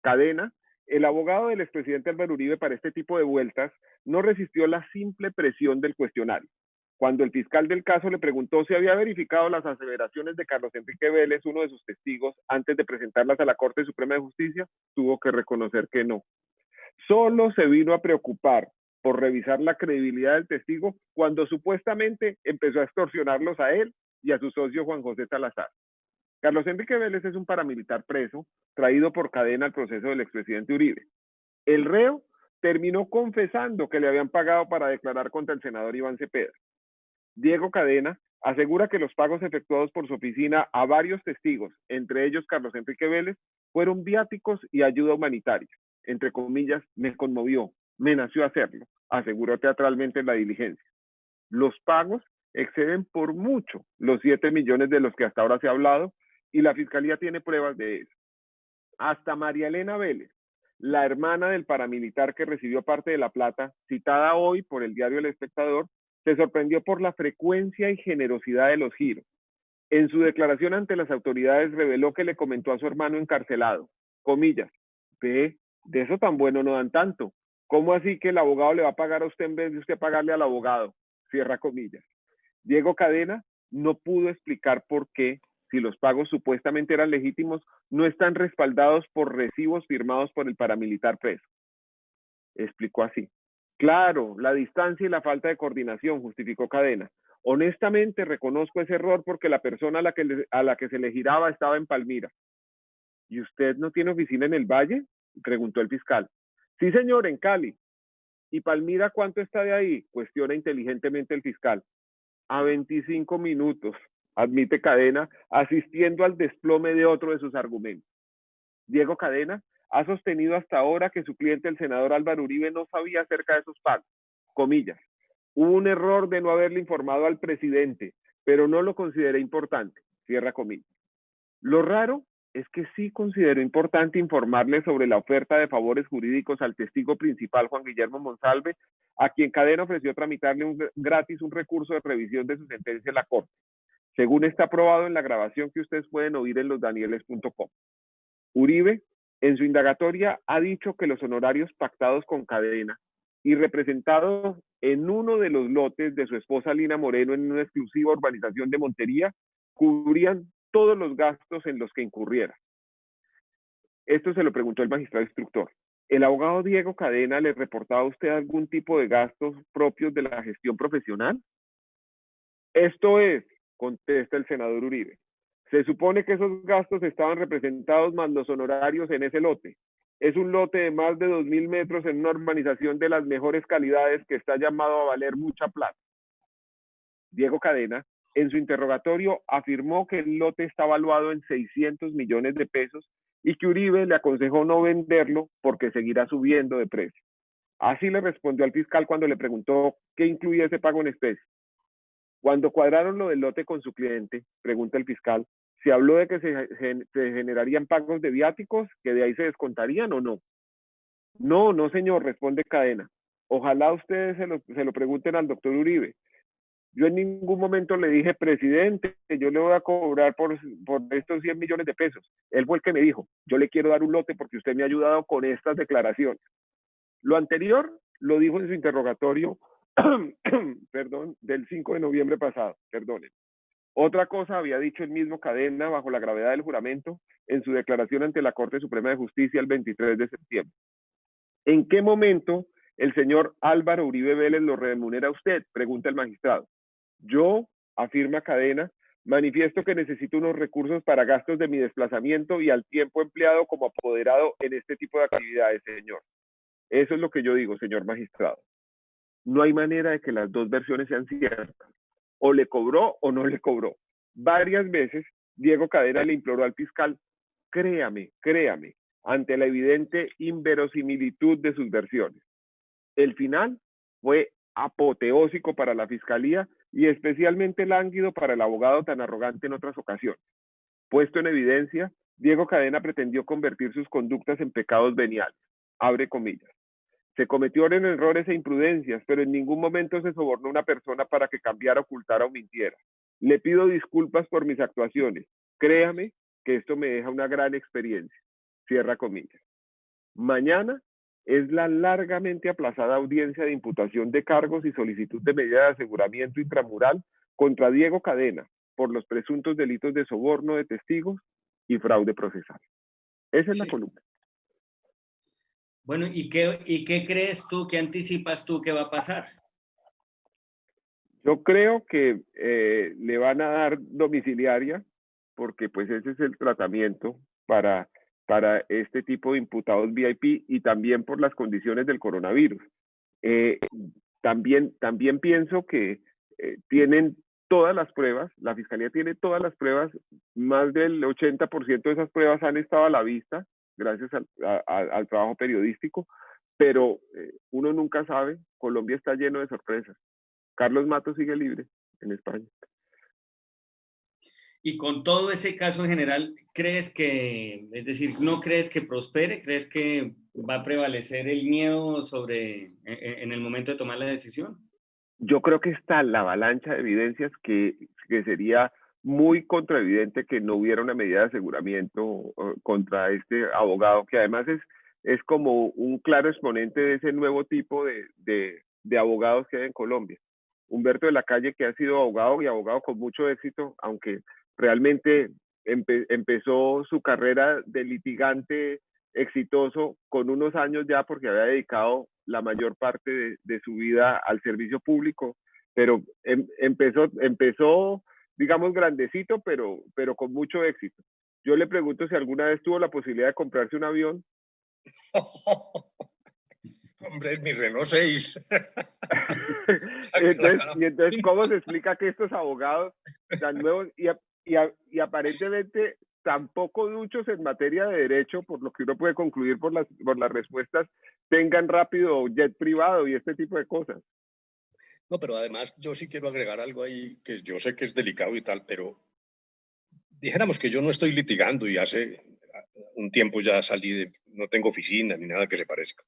Cadena, el abogado del expresidente Álvaro Uribe para este tipo de vueltas, no resistió la simple presión del cuestionario. Cuando el fiscal del caso le preguntó si había verificado las aseveraciones de Carlos Enrique Vélez, uno de sus testigos, antes de presentarlas a la Corte Suprema de Justicia, tuvo que reconocer que no. Solo se vino a preocupar por revisar la credibilidad del testigo cuando supuestamente empezó a extorsionarlos a él y a su socio Juan José Salazar. Carlos Enrique Vélez es un paramilitar preso, traído por cadena al proceso del expresidente Uribe. El reo terminó confesando que le habían pagado para declarar contra el senador Iván Cepeda. Diego Cadena asegura que los pagos efectuados por su oficina a varios testigos, entre ellos Carlos Enrique Vélez, fueron viáticos y ayuda humanitaria. Entre comillas, me conmovió, me nació hacerlo, aseguró teatralmente en la diligencia. Los pagos exceden por mucho los 7 millones de los que hasta ahora se ha hablado y la Fiscalía tiene pruebas de eso. Hasta María Elena Vélez, la hermana del paramilitar que recibió parte de la plata, citada hoy por el diario El Espectador, se sorprendió por la frecuencia y generosidad de los giros. En su declaración ante las autoridades reveló que le comentó a su hermano encarcelado, comillas, ve, de eso tan bueno no dan tanto. ¿Cómo así que el abogado le va a pagar a usted en vez de usted pagarle al abogado? Cierra comillas. Diego Cadena no pudo explicar por qué, si los pagos supuestamente eran legítimos, no están respaldados por recibos firmados por el paramilitar preso. Explicó así. Claro, la distancia y la falta de coordinación, justificó Cadena. Honestamente reconozco ese error porque la persona a la que se le giraba estaba en Palmira. ¿Y usted no tiene oficina en el Valle? Preguntó el fiscal. Sí, señor, en Cali. ¿Y Palmira cuánto está de ahí? Cuestiona inteligentemente el fiscal. A 25 minutos, admite Cadena, asistiendo al desplome de otro de sus argumentos. Diego Cadena ha sostenido hasta ahora que su cliente, el senador Álvaro Uribe, no sabía acerca de esos pagos. Comillas. Hubo un error de no haberle informado al presidente, pero no lo consideré importante. Cierra comillas. Lo raro es que sí consideró importante informarle sobre la oferta de favores jurídicos al testigo principal, Juan Guillermo Monsalve, a quien Cadena ofreció tramitarle gratis un recurso de revisión de su sentencia en la Corte, según está aprobado en la grabación que ustedes pueden oír en losdanieles.com. Uribe, en su indagatoria, ha dicho que los honorarios pactados con Cadena y representados en uno de los lotes de su esposa Lina Moreno en una exclusiva urbanización de Montería, cubrían todos los gastos en los que incurriera. Esto se lo preguntó el magistrado instructor. ¿El abogado Diego Cadena le reportaba a usted algún tipo de gastos propios de la gestión profesional? Esto es, contesta el senador Uribe. Se supone que esos gastos estaban representados más los honorarios en ese lote. Es un lote de más de 2.000 metros en una urbanización de las mejores calidades que está llamado a valer mucha plata. Diego Cadena, en su interrogatorio, afirmó que el lote está valuado en 600 millones de pesos y que Uribe le aconsejó no venderlo porque seguirá subiendo de precio. Así le respondió al fiscal cuando le preguntó qué incluía ese pago en especie. Cuando cuadraron lo del lote con su cliente, pregunta el fiscal, ¿se habló de que se generarían pagos de viáticos, que de ahí se descontarían o no? No, señor, responde Cadena. Ojalá ustedes se lo pregunten al doctor Uribe. Yo en ningún momento le dije, presidente, yo le voy a cobrar por estos 100 millones de pesos. Él fue el que me dijo, yo le quiero dar un lote porque usted me ha ayudado con estas declaraciones. Lo anterior lo dijo en su interrogatorio perdón, del 5 de noviembre pasado, perdonen. Otra cosa había dicho el mismo Cadena bajo la gravedad del juramento en su declaración ante la Corte Suprema de Justicia el 23 de septiembre. ¿En qué momento el señor Álvaro Uribe Vélez lo remunera a usted? Pregunta el magistrado. Yo, afirma Cadena, manifiesto que necesito unos recursos para gastos de mi desplazamiento y al tiempo empleado como apoderado en este tipo de actividades, señor. Eso es lo que yo digo, señor magistrado. No hay manera de que las dos versiones sean ciertas. O le cobró o no le cobró. Varias veces Diego Cadena le imploró al fiscal, créame, ante la evidente inverosimilitud de sus versiones. El final fue apoteósico para la fiscalía y especialmente lánguido para el abogado tan arrogante en otras ocasiones. Puesto en evidencia, Diego Cadena pretendió convertir sus conductas en pecados veniales. Abre comillas. Se cometieron errores e imprudencias, pero en ningún momento se sobornó a una persona para que cambiara, ocultara o mintiera. Le pido disculpas por mis actuaciones. Créame que esto me deja una gran experiencia. Cierra comillas. Mañana es la largamente aplazada audiencia de imputación de cargos y solicitud de medida de aseguramiento intramural contra Diego Cadena por los presuntos delitos de soborno de testigos y fraude procesal. Esa es la columna. Bueno, ¿y qué crees tú, qué anticipas tú que va a pasar? Yo creo que le van a dar domiciliaria porque pues ese es el tratamiento para este tipo de imputados VIP y también por las condiciones del coronavirus. Eh, también pienso que tienen todas las pruebas, la Fiscalía tiene todas las pruebas, más del 80% de esas pruebas han estado a la vista, gracias al trabajo periodístico, pero uno nunca sabe, Colombia está lleno de sorpresas. Carlos Matos sigue libre en España. Y con todo ese caso en general, ¿crees que, es decir, no crees que prospere? ¿Crees que va a prevalecer el miedo en el momento de tomar la decisión? Yo creo que está la avalancha de evidencias que sería muy contraevidente que no hubiera una medida de aseguramiento contra este abogado, que además es como un claro exponente de ese nuevo tipo de abogados que hay en Colombia. Humberto de la Calle, que ha sido abogado y abogado con mucho éxito, aunque realmente empezó su carrera de litigante exitoso con unos años ya porque había dedicado la mayor parte de su vida al servicio público, pero empezó, digamos, grandecito, pero con mucho éxito. Yo le pregunto si alguna vez tuvo la posibilidad de comprarse un avión. Hombre, es mi Renault 6. entonces, ¿cómo se explica que estos abogados tan nuevos y aparentemente tan poco duchos en materia de derecho, por lo que uno puede concluir por las respuestas, tengan rápido jet privado y este tipo de cosas? No, pero además yo sí quiero agregar algo ahí que yo sé que es delicado y tal, pero dijéramos que yo no estoy litigando y hace un tiempo ya no tengo oficina ni nada que se parezca.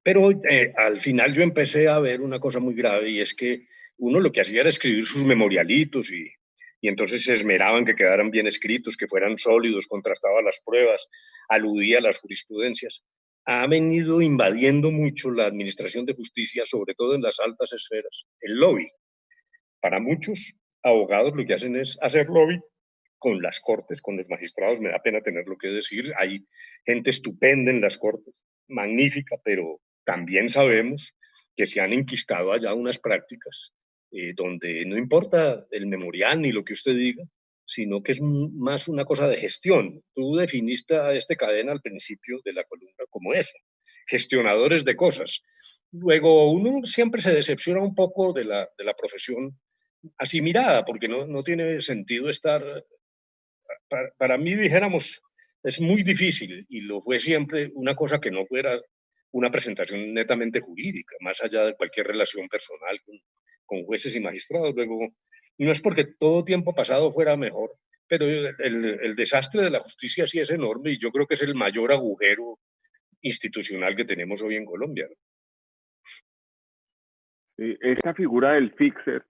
Pero al final yo empecé a ver una cosa muy grave y es que uno lo que hacía era escribir sus memorialitos y entonces se esmeraban que quedaran bien escritos, que fueran sólidos, contrastaba las pruebas, aludía a las jurisprudencias. Ha venido invadiendo mucho la administración de justicia, sobre todo en las altas esferas, el lobby. Para muchos abogados lo que hacen es hacer lobby con las cortes, con los magistrados. Me da pena tenerlo que decir. Hay gente estupenda en las cortes, magnífica, pero también sabemos que se han enquistado allá unas prácticas donde no importa el memorial ni lo que usted diga, sino que es más una cosa de gestión. Tú definiste a este cadena al principio de la columna como eso, gestionadores de cosas. Luego uno siempre se decepciona un poco de la profesión así mirada, porque no tiene sentido estar para mí, dijéramos, es muy difícil y lo fue siempre una cosa que no fuera una presentación netamente jurídica, más allá de cualquier relación personal con jueces y magistrados. Luego, no es porque todo tiempo pasado fuera mejor, pero el desastre de la justicia sí es enorme y yo creo que es el mayor agujero institucional que tenemos hoy en Colombia. Esta figura del fixer,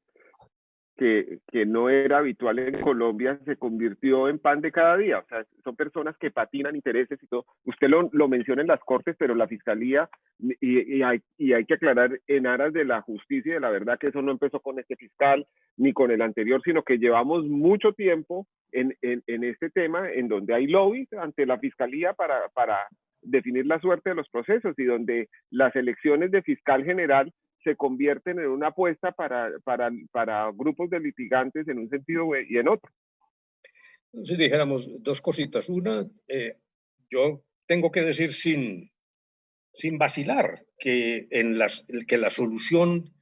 que no era habitual en Colombia, se convirtió en pan de cada día. O sea, son personas que patinan intereses y todo. Usted lo menciona en las cortes, pero la fiscalía, y hay que aclarar en aras de la justicia y de la verdad que eso no empezó con este fiscal ni con el anterior, sino que llevamos mucho tiempo en este tema, en donde hay lobbies ante la fiscalía para definir la suerte de los procesos y donde las elecciones de fiscal general se convierten en una apuesta para grupos de litigantes en un sentido y en otro. Si dijéramos dos cositas. Una, yo tengo que decir sin vacilar que la solución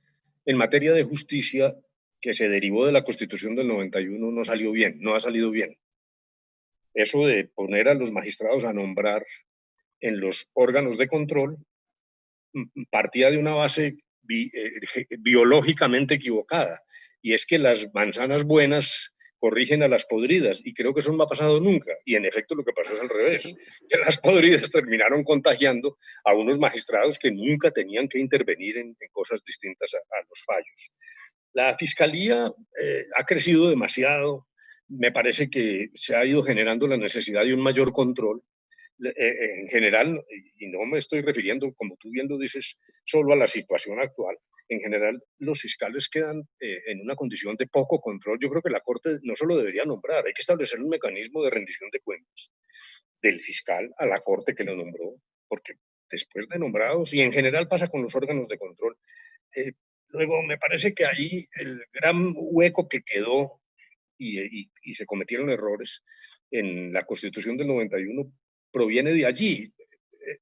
en materia de justicia que se derivó de la Constitución del 91 no salió bien, no ha salido bien. Eso de poner a los magistrados a nombrar en los órganos de control partía de una base biológicamente equivocada, y es que las manzanas buenas corrigen a las podridas, y creo que eso no ha pasado nunca, y en efecto lo que pasó es al revés, que las podridas terminaron contagiando a unos magistrados que nunca tenían que intervenir en cosas distintas a los fallos. La Fiscalía ha crecido demasiado, me parece que se ha ido generando la necesidad de un mayor control, en general, y no me estoy refiriendo, como tú bien lo dices, solo a la situación actual. En general, los fiscales quedan en una condición de poco control. Yo creo que la Corte no solo debería nombrar, hay que establecer un mecanismo de rendición de cuentas del fiscal a la Corte que lo nombró, porque después de nombrados, y en general pasa con los órganos de control, luego me parece que ahí el gran hueco que quedó y se cometieron errores en la Constitución del 91 proviene de allí.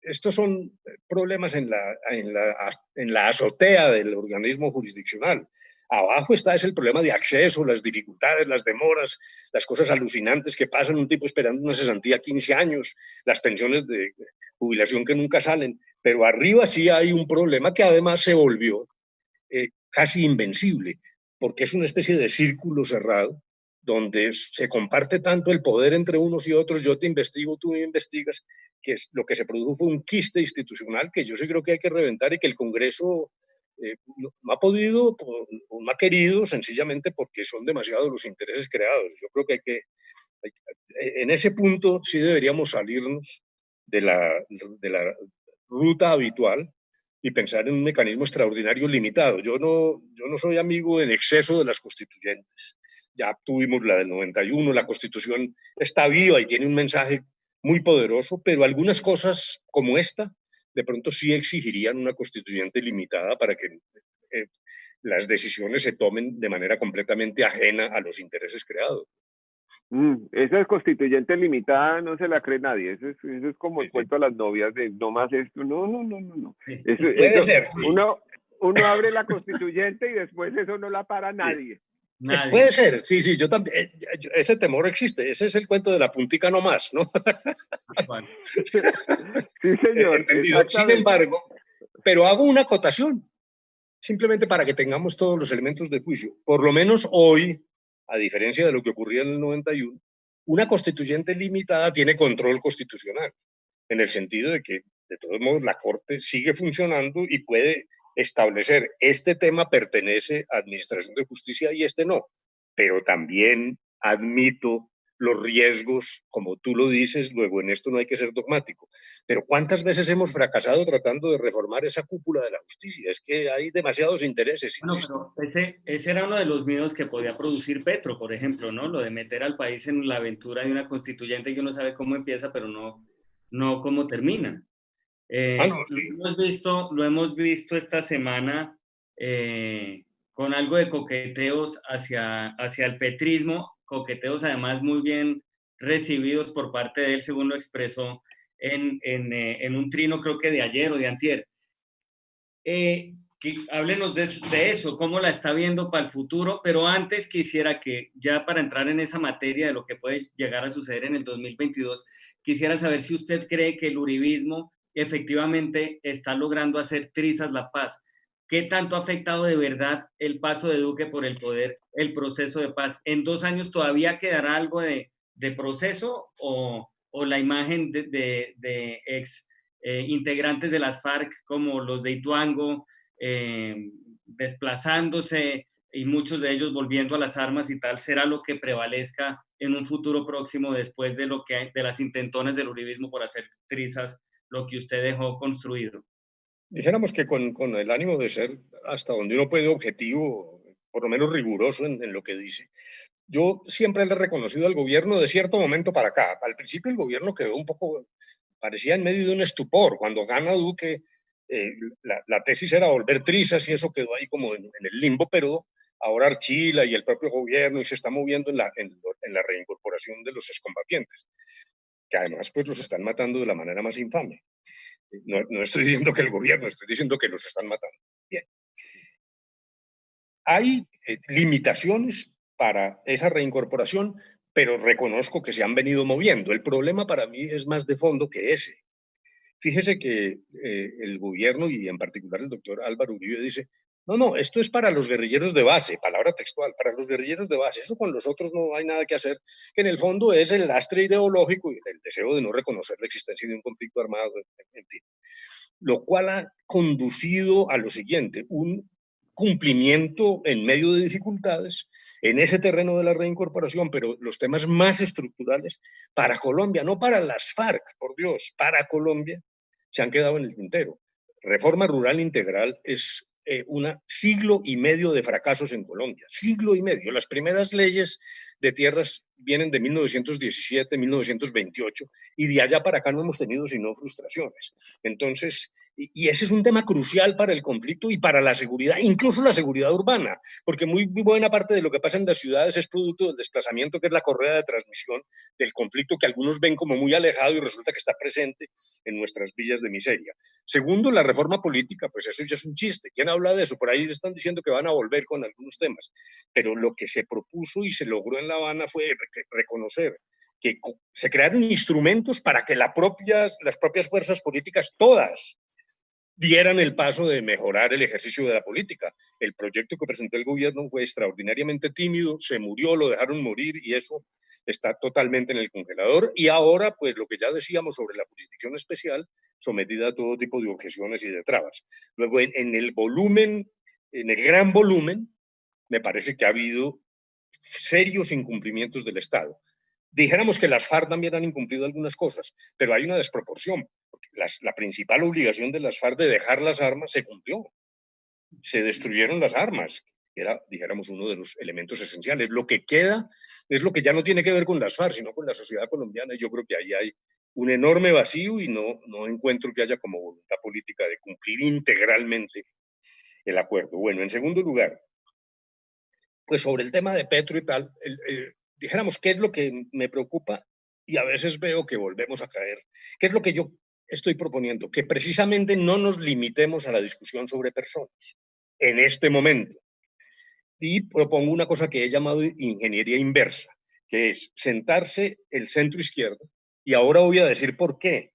Estos son problemas en la azotea del organismo jurisdiccional. Abajo es el problema de acceso, las dificultades, las demoras, las cosas alucinantes que pasan, un tipo esperando una cesantía 15 años, las pensiones de jubilación que nunca salen. Pero arriba sí hay un problema que además se volvió casi invencible, porque es una especie de círculo cerrado donde se comparte tanto el poder entre unos y otros, yo te investigo, tú me investigas, que es, lo que se produjo fue un quiste institucional que yo sí creo que hay que reventar y que el Congreso no ha podido o no ha querido, sencillamente porque son demasiados los intereses creados. Yo creo que en ese punto sí deberíamos salirnos de la ruta habitual y pensar en un mecanismo extraordinario limitado. Yo no soy amigo en exceso de las constituyentes. Ya tuvimos la del 91, la Constitución está viva y tiene un mensaje muy poderoso, pero algunas cosas como esta de pronto sí exigirían una constituyente limitada para que las decisiones se tomen de manera completamente ajena a los intereses creados. Esa es constituyente limitada, no se la cree nadie. Eso es como el cuento a las novias de no más esto. No. Sí. Puede ser. Uno abre la constituyente y después eso no la para nadie. Nadie. Puede ser, sí, yo también. Ese temor existe. Ese es el cuento de la puntica nomás, ¿no? Bueno. Sí, señor. Sin embargo, pero hago una acotación, simplemente para que tengamos todos los elementos de juicio. Por lo menos hoy, a diferencia de lo que ocurría en el 91, una constituyente limitada tiene control constitucional, en el sentido de que, de todos modos, la Corte sigue funcionando y puede establecer este tema pertenece a Administración de Justicia y este no. Pero también admito los riesgos, como tú lo dices, luego en esto no hay que ser dogmático. Pero ¿cuántas veces hemos fracasado tratando de reformar esa cúpula de la justicia? Es que hay demasiados intereses. Bueno, pero ese era uno de los miedos que podía producir Petro, por ejemplo, ¿no? Lo de meter al país en la aventura de una constituyente que uno sabe cómo empieza, pero no cómo termina. No, sí. Lo hemos visto esta semana con algo de coqueteos hacia el petrismo, coqueteos además muy bien recibidos por parte de él, según lo expresó en un trino, creo que de ayer o de antier. Háblenos de eso, cómo la está viendo para el futuro, pero antes quisiera que, ya para entrar en esa materia de lo que puede llegar a suceder en el 2022, quisiera saber si usted cree que el uribismo efectivamente está logrando hacer trizas la paz. ¿Qué tanto ha afectado de verdad el paso de Duque por el poder, el proceso de paz? ¿En 2 años todavía quedará algo de proceso o la imagen de ex integrantes de las FARC como los de Ituango desplazándose y muchos de ellos volviendo a las armas y tal, será lo que prevalezca en un futuro próximo después de de las intentonas del uribismo por hacer trizas lo que usted dejó construido? Dijéramos que con el ánimo de ser hasta donde uno puede objetivo, por lo menos riguroso en lo que dice. Yo siempre le he reconocido al gobierno de cierto momento para acá. Al principio el gobierno quedó un poco, parecía en medio de un estupor. Cuando gana Duque, la tesis era volver trizas y eso quedó ahí como en el limbo, pero ahora Archila y el propio gobierno y se está moviendo en la reincorporación de los excombatientes, que además pues los están matando de la manera más infame. No estoy diciendo que el gobierno, estoy diciendo que los están matando. Bien. Hay limitaciones para esa reincorporación, pero reconozco que se han venido moviendo. El problema para mí es más de fondo que ese. Fíjese que el gobierno y en particular el doctor Álvaro Uribe dice, no, esto es para los guerrilleros de base, palabra textual, para los guerrilleros de base. Eso con los otros no hay nada que hacer, que en el fondo es el lastre ideológico y el deseo de no reconocer la existencia de un conflicto armado, en fin. Lo cual ha conducido a lo siguiente, un cumplimiento en medio de dificultades en ese terreno de la reincorporación, pero los temas más estructurales para Colombia, no para las FARC, por Dios, para Colombia, se han quedado en el tintero. Reforma rural integral es un siglo y medio de fracasos en Colombia, siglo y medio. Las primeras leyes de tierras vienen de 1917, 1928, y de allá para acá no hemos tenido sino frustraciones. Entonces, y ese es un tema crucial para el conflicto y para la seguridad, incluso la seguridad urbana, porque muy buena parte de lo que pasa en las ciudades es producto del desplazamiento, que es la correa de transmisión del conflicto que algunos ven como muy alejado y resulta que está presente en nuestras villas de miseria. Segundo, la reforma política, pues eso ya es un chiste. ¿Quién habla de eso? Por ahí están diciendo que van a volver con algunos temas, pero lo que se propuso y se logró en La Habana fue reconocer que se crearon instrumentos para que las propias fuerzas políticas, todas, dieran el paso de mejorar el ejercicio de la política. El proyecto que presentó el gobierno fue extraordinariamente tímido, se murió, lo dejaron morir y eso está totalmente en el congelador. Y ahora, pues lo que ya decíamos sobre la jurisdicción especial, sometida a todo tipo de objeciones y de trabas. Luego, en el volumen, en el gran volumen, me parece que ha habido serios incumplimientos del Estado. Dijéramos que las FARC también han incumplido algunas cosas, pero hay una desproporción. Porque la principal obligación de las FARC de dejar las armas se cumplió. Se destruyeron las armas, que era, dijéramos, uno de los elementos esenciales. Lo que queda es lo que ya no tiene que ver con las FARC, sino con la sociedad colombiana, y yo creo que ahí hay un enorme vacío y no encuentro que haya como voluntad política de cumplir integralmente el acuerdo. Bueno, en segundo lugar, pues sobre el tema de Petro y tal, dijéramos, ¿qué es lo que me preocupa? Y a veces veo que volvemos a caer. ¿Qué es lo que yo estoy proponiendo? Que precisamente no nos limitemos a la discusión sobre personas en este momento. Y propongo una cosa que he llamado ingeniería inversa, que es sentarse el centro izquierdo, y ahora voy a decir por qué,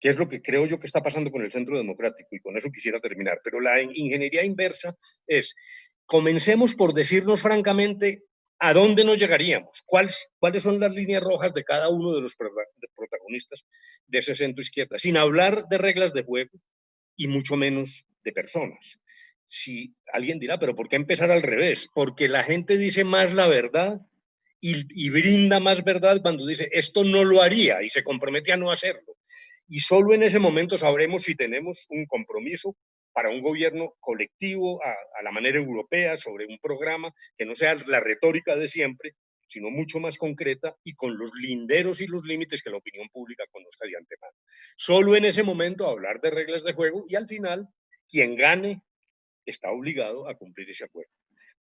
que es lo que creo yo que está pasando con el centro democrático, y con eso quisiera terminar. Pero la ingeniería inversa es: comencemos por decirnos francamente a dónde nos llegaríamos, cuáles son las líneas rojas de cada uno de los protagonistas de ese centro izquierda, sin hablar de reglas de juego y mucho menos de personas. Si alguien dirá, pero ¿por qué empezar al revés? Porque la gente dice más la verdad y brinda más verdad cuando dice esto no lo haría y se compromete a no hacerlo. Y solo en ese momento sabremos si tenemos un compromiso para un gobierno colectivo a la manera europea sobre un programa que no sea la retórica de siempre, sino mucho más concreta y con los linderos y los límites que la opinión pública conozca de antemano. Solo en ese momento hablar de reglas de juego y al final quien gane está obligado a cumplir ese acuerdo.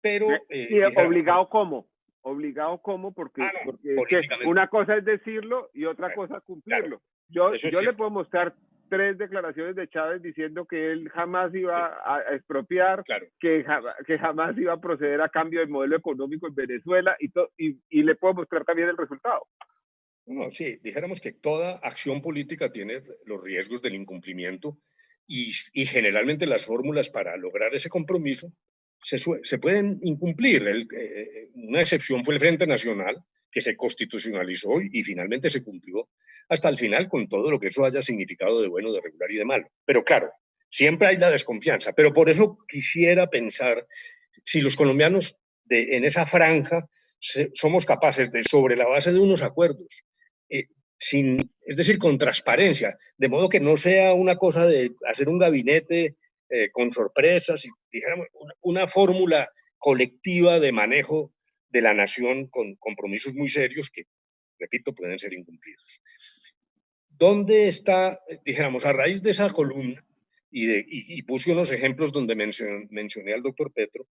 Pero, ¿Y obligado cómo? Obligado cómo, porque, no, porque es que una cosa es decirlo y otra cosa cumplirlo. Claro, yo le puedo mostrar 3 declaraciones de Chávez diciendo que él jamás iba a expropiar, claro, que jamás iba a proceder a cambio de modelo económico en Venezuela y le puedo mostrar también el resultado. No, sí, dijéramos que toda acción política tiene los riesgos del incumplimiento y generalmente las fórmulas para lograr ese compromiso se pueden incumplir. Una excepción fue el Frente Nacional, que se constitucionalizó y finalmente se cumplió hasta el final con todo lo que eso haya significado de bueno, de regular y de malo. Pero claro, siempre hay la desconfianza. Pero por eso quisiera pensar si los colombianos en esa franja somos capaces de, sobre la base de unos acuerdos, es decir, con transparencia, de modo que no sea una cosa de hacer un gabinete con sorpresas, y dijéramos una fórmula colectiva de manejo de la nación con compromisos muy serios que, repito, pueden ser incumplidos. ¿Dónde está, dijéramos, a raíz de esa columna, y puse unos ejemplos donde mencioné al doctor Petro,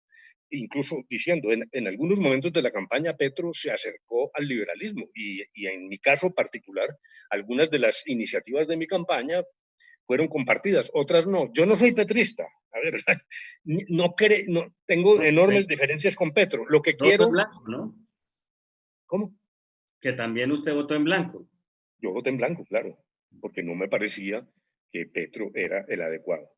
incluso diciendo, en algunos momentos de la campaña Petro se acercó al liberalismo y en mi caso particular, algunas de las iniciativas de mi campaña fueron compartidas, otras no. Yo no soy petrista, a ver, no tengo enormes diferencias con Petro. Lo que quiero... en blanco, ¿no? ¿Cómo? Que también usted votó en blanco. Yo voté en blanco, claro, porque no me parecía que Petro era el adecuado.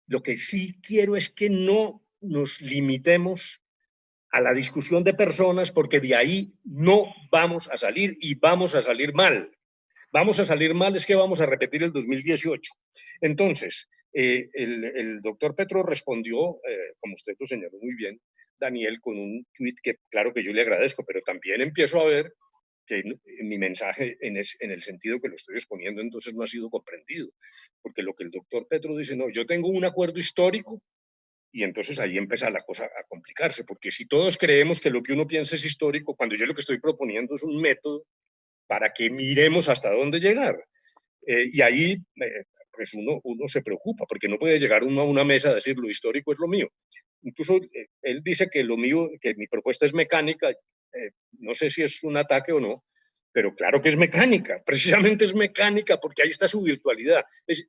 Lo que sí quiero es que no nos limitemos a la discusión de personas, porque de ahí no vamos a salir y vamos a salir mal. Vamos a salir mal, es que vamos a repetir el 2018. Entonces, el doctor Petro respondió, como usted lo señaló muy bien, Daniel, con un tuit que claro que yo le agradezco, pero también empiezo a ver que mi mensaje en el sentido que lo estoy exponiendo entonces no ha sido comprendido, porque lo que el doctor Petro dice, no, yo tengo un acuerdo histórico Y entonces ahí empieza la cosa a complicarse, porque si todos creemos que lo que uno piensa es histórico, cuando yo lo que estoy proponiendo es un método para que miremos hasta dónde llegar. Y ahí pues uno se preocupa, porque no puede llegar uno a una mesa a decir lo histórico es lo mío. Incluso él dice que lo mío, que mi propuesta es mecánica, no sé si es un ataque o no, pero claro que es mecánica, precisamente es mecánica porque ahí está su virtualidad.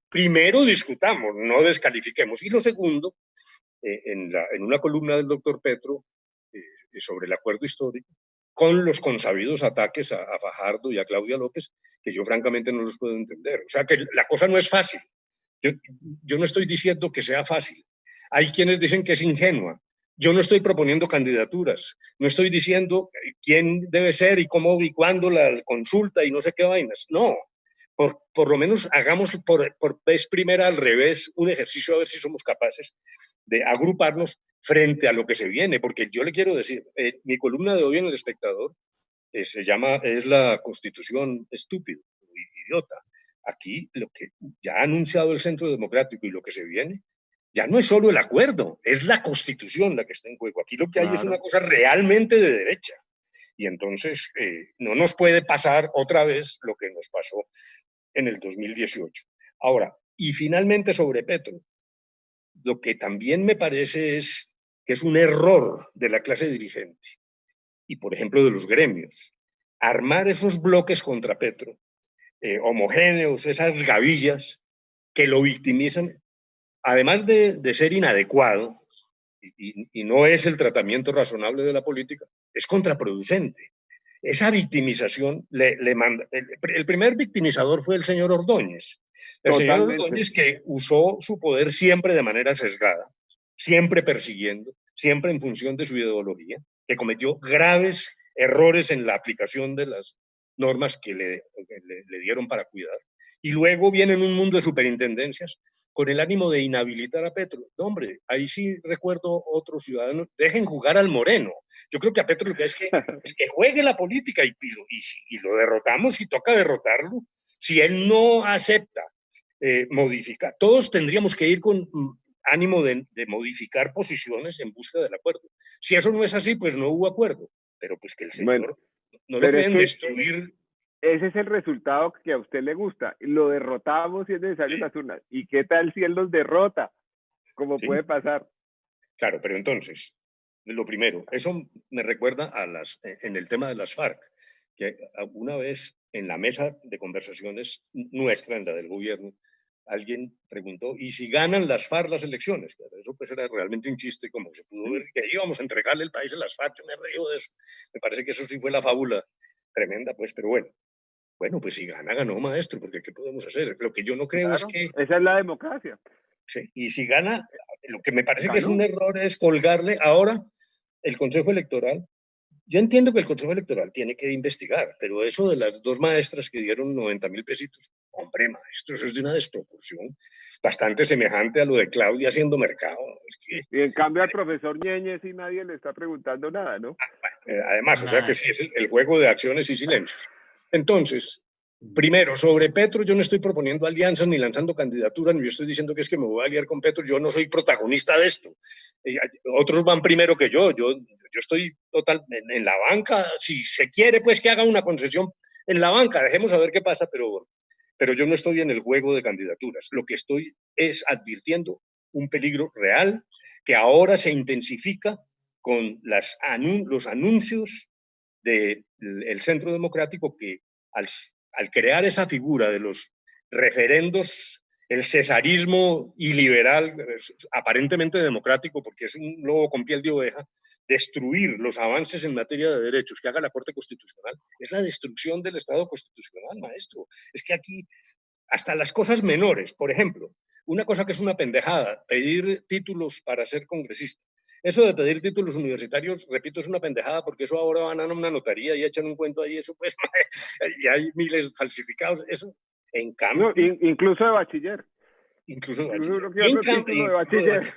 Primero discutamos, no descalifiquemos. Y lo segundo, en una columna del doctor Petro sobre el acuerdo histórico, con los consabidos ataques a Fajardo y a Claudia López, que yo francamente no los puedo entender. O sea, que la cosa no es fácil. Yo no estoy diciendo que sea fácil. Hay quienes dicen que es ingenua. Yo no estoy proponiendo candidaturas, no estoy diciendo quién debe ser y cómo y cuándo la consulta y no sé qué vainas. No, por lo menos hagamos por vez primera al revés un ejercicio a ver si somos capaces de agruparnos frente a lo que se viene, porque yo le quiero decir, mi columna de hoy en El Espectador es la Constitución estúpido, idiota. Aquí lo que ya ha anunciado el Centro Democrático y lo que se viene, ya no es solo el acuerdo, es la Constitución la que está en juego. Aquí lo que hay es una cosa realmente de derecha. Y entonces no nos puede pasar otra vez lo que nos pasó en el 2018. Ahora, y finalmente sobre Petro, lo que también me parece es que es un error de la clase dirigente y, por ejemplo, de los gremios, armar esos bloques contra Petro, homogéneos, esas gavillas que lo victimizan, además de ser inadecuado, y no es el tratamiento razonable de la política, es contraproducente. Esa victimización le manda. El primer victimizador fue el señor Ordóñez. El señor Ordóñez que usó su poder siempre de manera sesgada, siempre persiguiendo, siempre en función de su ideología, que cometió graves errores en la aplicación de las normas que le dieron para cuidar. Y luego viene en un mundo de superintendencias con el ánimo de inhabilitar a Petro. No, hombre, ahí sí recuerdo otros ciudadanos, dejen jugar al Moreno. Yo creo que a Petro lo que es que juegue la política y lo derrotamos y toca derrotarlo. Si él no acepta modificar, todos tendríamos que ir con ánimo de modificar posiciones en busca del acuerdo. Si eso no es así, pues no hubo acuerdo. Pero pues que el señor no lo pueden destruir. Ese es el resultado que a usted le gusta. Lo derrotamos si es necesario en las urnas. ¿Y qué tal si él los derrota? ¿Cómo puede pasar? Claro, pero entonces, lo primero, eso me recuerda en el tema de las FARC, que alguna vez en la mesa de conversaciones nuestra, en la del gobierno, alguien preguntó, ¿y si ganan las FARC las elecciones? Eso pues era realmente un chiste, como se pudo ver, que íbamos a entregarle el país a las FARC, yo me reío de eso. Me parece que eso sí fue la fábula tremenda, pues, pero bueno, pues si gana, ganó, maestro, porque ¿qué podemos hacer? Lo que yo no creo es que... Esa es la democracia. Sí, y si gana, lo que me parece que es un error es colgarle ahora el Consejo Electoral. Yo entiendo que el Consejo Electoral tiene que investigar, pero eso de las dos maestras que dieron 90.000 pesitos, hombre, maestro, eso es de una desproporción bastante semejante a lo de Claudia haciendo mercado. Es que, y en cambio al profesor Ñeñez y nadie le está preguntando nada, ¿no? Además, o sea que sí es el juego de acciones y silencios. Entonces, primero, sobre Petro, yo no estoy proponiendo alianzas ni lanzando candidaturas, ni yo estoy diciendo que es que me voy a aliar con Petro, yo no soy protagonista de esto. Otros van primero que yo estoy total en la banca, si se quiere, pues que haga una concesión en la banca, dejemos a ver qué pasa, pero yo no estoy en el juego de candidaturas. Lo que estoy es advirtiendo un peligro real que ahora se intensifica con los anuncios del Centro Democrático que al crear esa figura de los referendos, el cesarismo iliberal, aparentemente democrático, porque es un lobo con piel de oveja, destruir los avances en materia de derechos que haga la Corte Constitucional, es la destrucción del Estado constitucional, maestro. Es que aquí, hasta las cosas menores, por ejemplo, una cosa que es una pendejada, pedir títulos para ser congresista. Eso de pedir títulos universitarios, repito, es una pendejada porque eso ahora van a una notaría y echan un cuento ahí, eso pues, y hay miles falsificados, eso, en cambio... No, incluso de bachiller. Incluso de bachiller.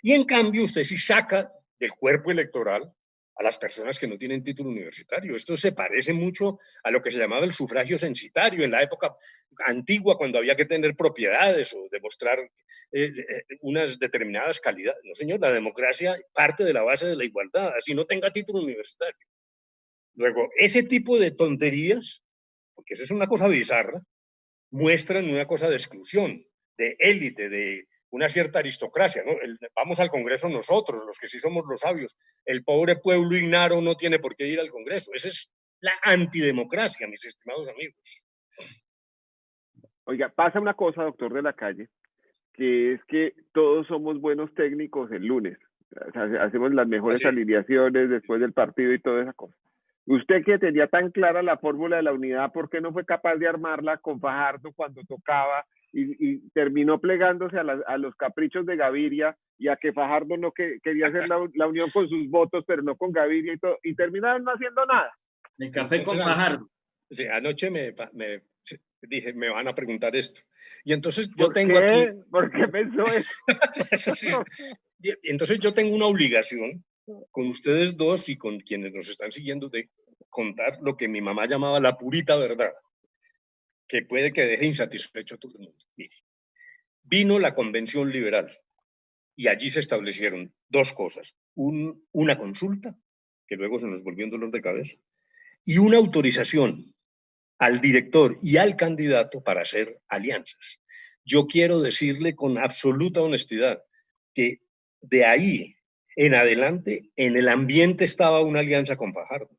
Y en cambio usted sí saca del cuerpo electoral a las personas que no tienen título universitario. Esto se parece mucho a lo que se llamaba el sufragio censitario en la época antigua, cuando había que tener propiedades o demostrar unas determinadas calidades. No, señor, la democracia parte de la base de la igualdad, así no tenga título universitario. Luego, ese tipo de tonterías, porque eso es una cosa bizarra, muestran una cosa de exclusión, de élite, de una cierta aristocracia, ¿no? Vamos al Congreso nosotros, los que sí somos los sabios. El pobre pueblo ignaro no tiene por qué ir al Congreso. Esa es la antidemocracia, mis estimados amigos. Oiga, pasa una cosa, doctor de la Calle, que es que todos somos buenos técnicos el lunes. O sea, hacemos las mejores alineaciones después del partido y toda esa cosa. Usted que tenía tan clara la fórmula de la unidad, ¿por qué no fue capaz de armarla con Fajardo cuando tocaba y terminó plegándose a los caprichos de Gaviria y a que Fajardo no quería hacer la unión con sus votos, pero no con Gaviria y todo, y terminaron no haciendo nada? El café con Fajardo. Sí, anoche me dije, me van a preguntar esto. Y entonces yo tengo aquí... ¿Por qué pensó eso? Entonces yo tengo una obligación con ustedes dos y con quienes nos están siguiendo de contar lo que mi mamá llamaba la purita verdad, que puede que deje insatisfecho a todo el mundo. Mire, vino la Convención Liberal y allí se establecieron dos cosas. Una consulta, que luego se nos volvió un dolor de cabeza, y una autorización al director y al candidato para hacer alianzas. Yo quiero decirle con absoluta honestidad que de ahí en adelante en el ambiente estaba una alianza con Fajardo.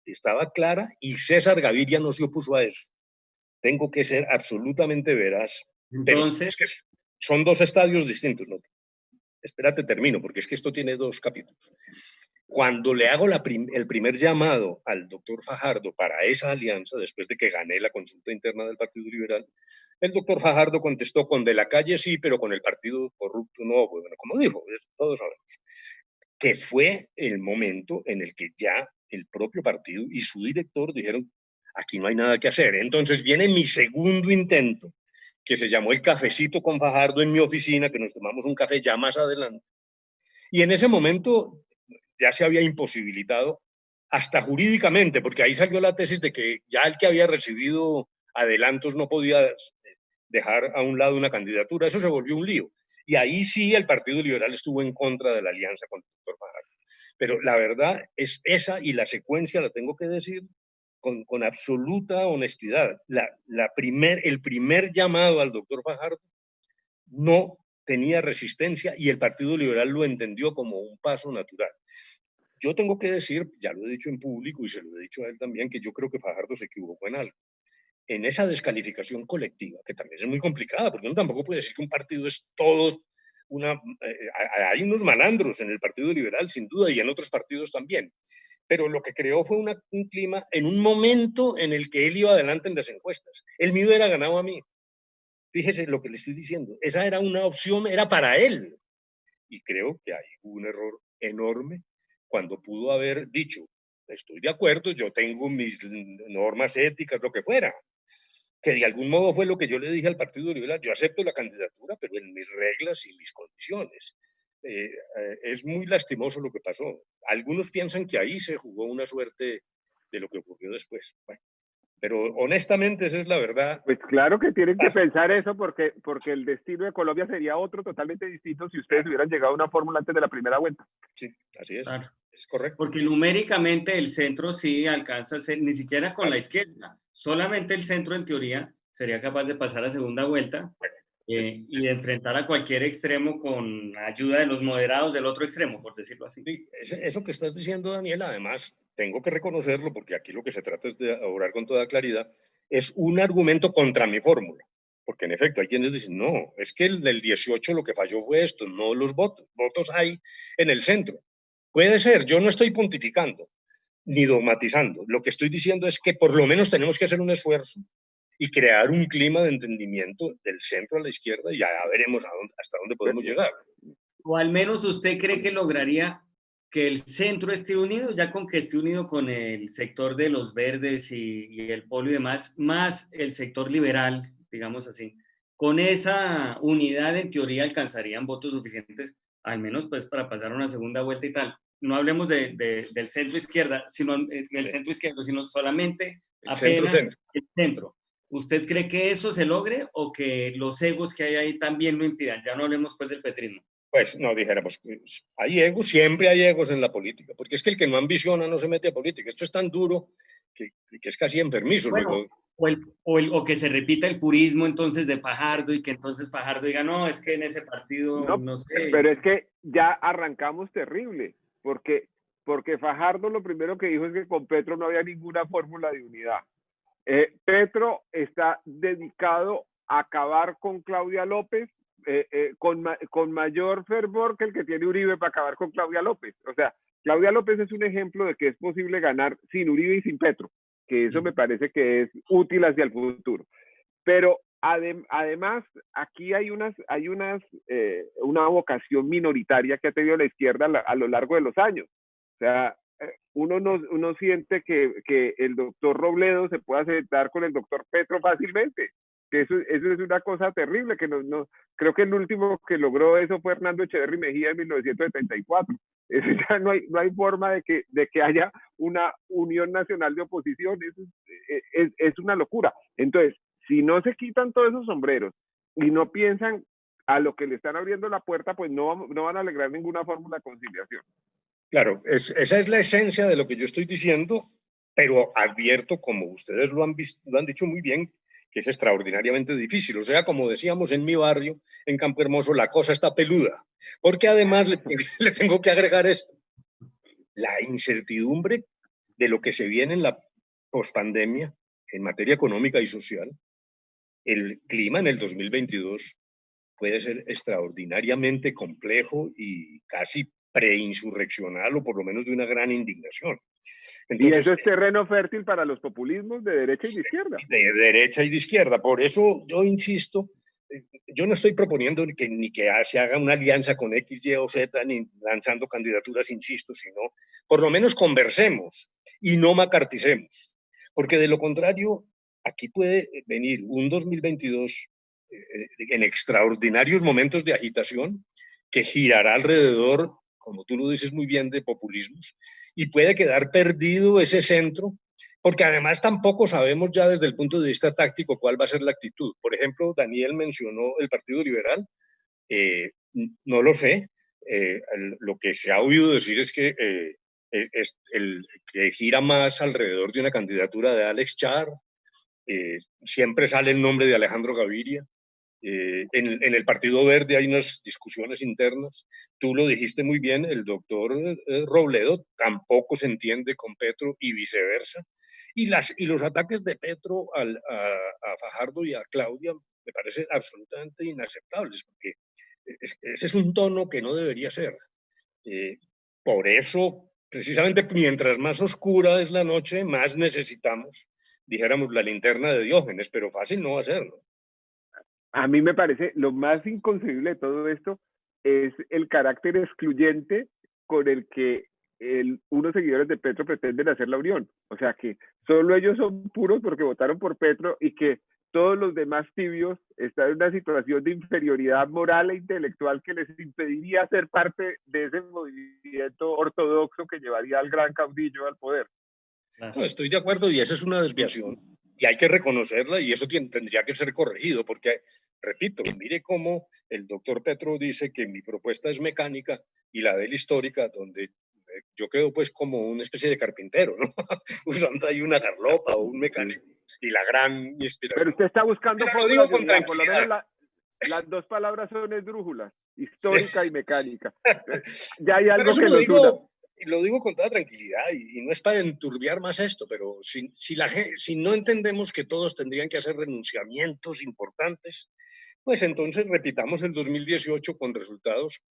Estaba clara y César Gaviria no se opuso a eso. Tengo que ser absolutamente veraz. Entonces, pero es que son dos estadios distintos, ¿no? Espérate, termino, porque es que esto tiene dos capítulos. Cuando le hago el primer llamado al doctor Fajardo para esa alianza, después de que gané la consulta interna del Partido Liberal, el doctor Fajardo contestó con De la Calle sí, pero con el partido corrupto no. Bueno, como dijo, todos sabemos. Que fue el momento en el que ya el propio partido y su director dijeron, aquí no hay nada que hacer. Entonces viene mi segundo intento, que se llamó el cafecito con Fajardo en mi oficina, que nos tomamos un café ya más adelante. Y en ese momento ya se había imposibilitado hasta jurídicamente, porque ahí salió la tesis de que ya el que había recibido adelantos no podía dejar a un lado una candidatura. Eso se volvió un lío. Y ahí sí el Partido Liberal estuvo en contra de la alianza con el doctor Fajardo. Pero la verdad es esa, y la secuencia la tengo que decir con absoluta honestidad. El primer llamado al doctor Fajardo no tenía resistencia y el Partido Liberal lo entendió como un paso natural. Yo tengo que decir, ya lo he dicho en público y se lo he dicho a él también, que yo creo que Fajardo se equivocó en algo. En esa descalificación colectiva, que también es muy complicada, porque uno tampoco puede decir que un partido es todo hay unos malandros en el Partido Liberal, sin duda, y en otros partidos también. Pero lo que creó fue un clima en un momento en el que él iba adelante en las encuestas. El mío era ganado a mí. Fíjese lo que le estoy diciendo. Esa era una opción, era para él. Y creo que hay un error enorme cuando pudo haber dicho, estoy de acuerdo, yo tengo mis normas éticas, lo que fuera, que de algún modo fue lo que yo le dije al Partido Liberal, yo acepto la candidatura, pero en mis reglas y mis condiciones. Es muy lastimoso lo que pasó. Algunos piensan que ahí se jugó una suerte de lo que ocurrió después. Bueno, pero honestamente esa es la verdad. Pues claro que tienen que pensar eso porque el destino de Colombia sería otro totalmente distinto si ustedes hubieran llegado a una fórmula antes de la primera vuelta. Sí, así es. Claro. Es correcto. Porque numéricamente el centro sí alcanza a ser, ni siquiera con la izquierda, solamente el centro en teoría sería capaz de pasar a segunda vuelta y de enfrentar a cualquier extremo con ayuda de los moderados del otro extremo, por decirlo así. Sí, eso que estás diciendo, Daniel, además, tengo que reconocerlo porque aquí lo que se trata es de orar con toda claridad, es un argumento contra mi fórmula. Porque en efecto, hay quienes dicen, no, es que el del 18 lo que falló fue esto, no los votos. Votos hay en el centro. Puede ser, yo no estoy pontificando ni dogmatizando. Lo que estoy diciendo es que por lo menos tenemos que hacer un esfuerzo y crear un clima de entendimiento del centro a la izquierda y ya veremos hasta dónde podemos llegar. O al menos usted cree que lograría que el centro esté unido, ya con que esté unido con el sector de los verdes y el polo y demás, más el sector liberal, digamos así. Con esa unidad, en teoría, alcanzarían votos suficientes, al menos pues para pasar una segunda vuelta y tal. no hablemos del centro izquierda, sino del centro izquierdo, sino solamente el centro, apenas el centro. ¿Usted cree que eso se logre o que los egos que hay ahí también lo impidan? Ya no hablemos pues del petrismo. Pues no dijéramos, pues, hay egos, siempre hay egos en la política, porque es que el que no ambiciona no se mete a política. Esto es tan duro que es casi enfermizo. Bueno, Luego, o que se repita el purismo entonces de Fajardo y que entonces Fajardo diga, no, es que en ese partido, no, no sé. pero es que ya arrancamos terrible, porque Fajardo lo primero que dijo es que con Petro no había ninguna fórmula de unidad. Petro está dedicado a acabar con Claudia López con mayor fervor que el que tiene Uribe para acabar con Claudia López. O sea, Claudia López es un ejemplo de que es posible ganar sin Uribe y sin Petro, que eso me parece que es útil hacia el futuro. Pero además, aquí hay una vocación minoritaria que ha tenido la izquierda a lo largo de los años. O sea, uno siente que el doctor Robledo se puede sentar con el doctor Petro fácilmente. Que eso es una cosa terrible, que creo que el último que logró eso fue Hernando Echeverry Mejía en 1974. Eso ya no hay forma de que haya una unión nacional de oposición. Eso es una locura. Entonces, si no se quitan todos esos sombreros y no piensan a lo que le están abriendo la puerta, pues no van a lograr ninguna fórmula de conciliación. claro, esa es la esencia de lo que yo estoy diciendo, pero advierto, como ustedes lo han dicho muy bien, que es extraordinariamente difícil. O sea, como decíamos en mi barrio, en Campo Hermoso, la cosa está peluda. Porque además le tengo que agregar esto, la incertidumbre de lo que se viene en la pospandemia en materia económica y social. El clima en el 2022 puede ser extraordinariamente complejo y casi preinsurreccional, o por lo menos de una gran indignación. Entonces, y eso es terreno fértil para los populismos de derecha y de izquierda. De derecha y de izquierda. Por eso yo insisto, yo no estoy proponiendo ni que se haga una alianza con X, Y o Z, ni lanzando candidaturas, insisto, sino por lo menos conversemos y no macarticemos. Porque de lo contrario, aquí puede venir un 2022 en extraordinarios momentos de agitación que girará alrededor, como tú lo dices muy bien, de populismos, y puede quedar perdido ese centro, porque además tampoco sabemos ya desde el punto de vista táctico cuál va a ser la actitud. Por ejemplo, Daniel mencionó el Partido Liberal, no lo sé, lo que se ha oído decir es que es el que gira más alrededor de una candidatura de Alex Char, siempre sale el nombre de Alejandro Gaviria. En el Partido Verde hay unas discusiones internas. Tú lo dijiste muy bien, el doctor Robledo tampoco se entiende con Petro y viceversa. Y los ataques de Petro a Fajardo y a Claudia me parecen absolutamente inaceptables, porque ese es un tono que no debería ser. Por eso, precisamente, mientras más oscura es la noche, más necesitamos, dijéramos, la linterna de Diógenes, pero fácil no va a ser, ¿no? A mí me parece lo más inconcebible de todo esto es el carácter excluyente con el que unos seguidores de Petro pretenden hacer la unión. O sea, que solo ellos son puros porque votaron por Petro y que todos los demás tibios están en una situación de inferioridad moral e intelectual que les impediría ser parte de ese movimiento ortodoxo que llevaría al gran caudillo al poder. No, estoy de acuerdo, y esa es una desviación y hay que reconocerla, y eso tendría que ser corregido, porque, repito, mire cómo el doctor Petro dice que mi propuesta es mecánica y la de él histórica, donde yo quedo pues como una especie de carpintero, ¿no? Usando ahí una garlopa o un mecánico, y la gran inspiración. Pero usted está buscando fórmulas de unidad, por lo menos las dos palabras son esdrújulas, histórica y mecánica. Ya hay algo que nos una. Lo digo con toda tranquilidad y no es para enturbiar más esto, pero si no entendemos que todos tendrían que hacer renunciamientos importantes, pues entonces repitamos el 2018 con resultados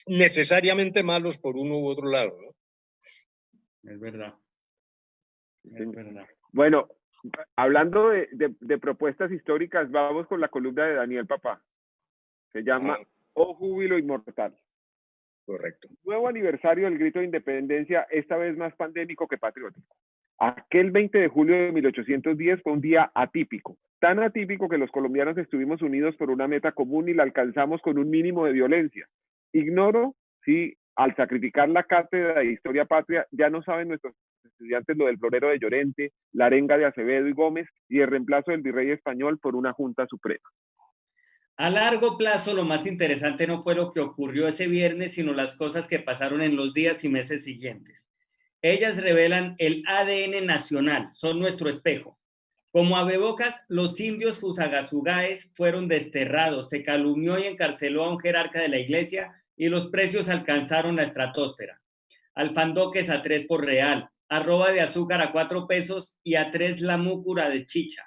necesariamente malos por uno u otro lado, ¿no? Es verdad. Es verdad. Bueno, hablando de propuestas históricas, vamos con la columna de Daniel Papá. Se llama Oh Júbilo Inmortal. Correcto. Nuevo aniversario del grito de independencia, esta vez más pandémico que patriótico. Aquel 20 de julio de 1810 fue un día atípico, tan atípico que los colombianos estuvimos unidos por una meta común y la alcanzamos con un mínimo de violencia. Ignoro si Al sacrificar la cátedra de Historia Patria, ya no saben nuestros estudiantes lo del florero de Llorente, la arenga de Acevedo y Gómez y el reemplazo del virrey español por una Junta Suprema. A largo plazo, lo más interesante no fue lo que ocurrió ese viernes, sino las cosas que pasaron en los días y meses siguientes. Ellas revelan el ADN nacional, son nuestro espejo. Como abrebocas, los indios Fusagasugáes fueron desterrados, se calumnió y encarceló a un jerarca de la iglesia y los precios alcanzaron la estratosfera. Alfandoques a 3 por real, arroba de azúcar a 4 pesos y a 3 la múcura de chicha.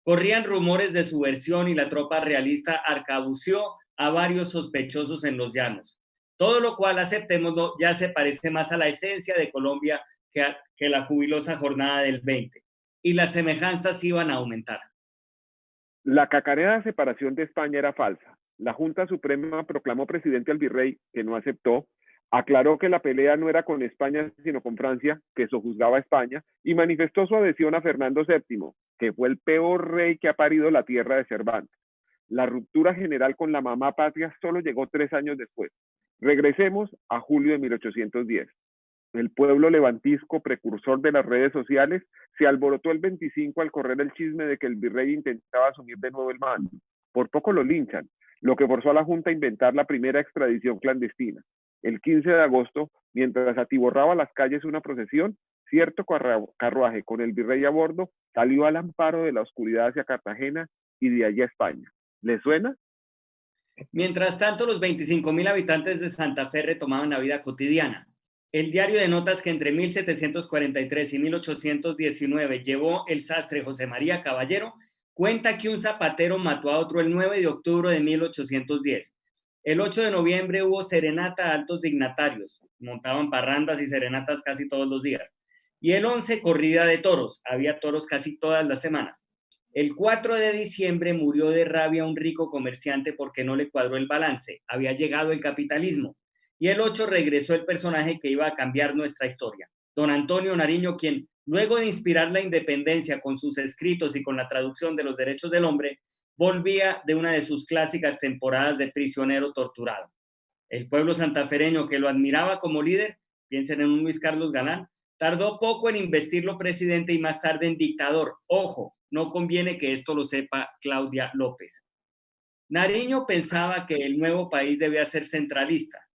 Corrían rumores de su versión y la tropa realista arcabuceó a varios sospechosos en los llanos. Todo lo cual, aceptémoslo, ya se parece más a la esencia de Colombia que la jubilosa jornada del 20. Y las semejanzas iban a aumentar. La cacareada separación de España era falsa. La Junta Suprema proclamó presidente al virrey, que no aceptó, aclaró que la pelea no era con España, sino con Francia, que sojuzgaba a España, y manifestó su adhesión a Fernando VII, que fue el peor rey que ha parido la tierra de Cervantes. La ruptura general con la mamá patria solo llegó 3 años después. Regresemos a julio de 1810. El pueblo levantisco, precursor de las redes sociales, se alborotó el 25 al correr el chisme de que el virrey intentaba asumir de nuevo el mando. Por poco lo linchan, lo que forzó a la Junta a inventar la primera extradición clandestina. El 15 de agosto, mientras atiborraba las calles una procesión, cierto carruaje con el virrey a bordo salió al amparo de la oscuridad hacia Cartagena y de allí a España. ¿Le suena? Mientras tanto, los 25.000 habitantes de Santa Fe retomaban la vida cotidiana. El diario de notas que entre 1743 y 1819 llevó el sastre José María Caballero cuenta que un zapatero mató a otro el 9 de octubre de 1810. El 8 de noviembre hubo serenata a altos dignatarios, montaban parrandas y serenatas casi todos los días. Y el 11, corrida de toros, había toros casi todas las semanas. El 4 de diciembre murió de rabia un rico comerciante porque no le cuadró el balance, había llegado el capitalismo. Y el 8 regresó el personaje que iba a cambiar nuestra historia, don Antonio Nariño, quien, luego de inspirar la independencia con sus escritos y con la traducción de los derechos del hombre, volvía de una de sus clásicas temporadas de prisionero torturado. El pueblo santafereño, que lo admiraba como líder, piensen en un Luis Carlos Galán, tardó poco en investirlo presidente y más tarde en dictador. Ojo, no conviene que esto lo sepa Claudia López. Nariño pensaba que el nuevo país debía ser centralista,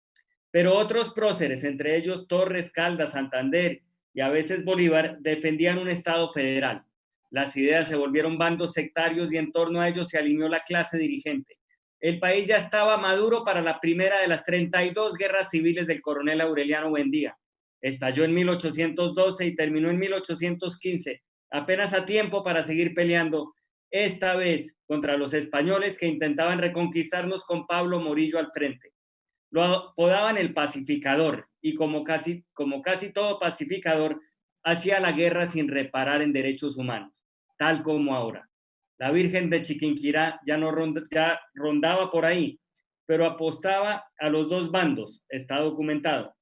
pero otros próceres, entre ellos Torres, Caldas, Santander y a veces Bolívar, defendían un Estado federal. Las ideas se volvieron bandos sectarios y en torno a ellos se alineó la clase dirigente. El país ya estaba maduro para la primera de las 32 guerras civiles del coronel Aureliano Buendía. Estalló en 1812 y terminó en 1815, apenas a tiempo para seguir peleando, esta vez contra los españoles que intentaban reconquistarnos con Pablo Morillo al frente. Lo apodaban el pacificador y como casi todo pacificador, hacía la guerra sin reparar en derechos humanos, tal como ahora. La Virgen de Chiquinquirá ya rondaba por ahí, pero apostaba a los dos bandos, está documentado.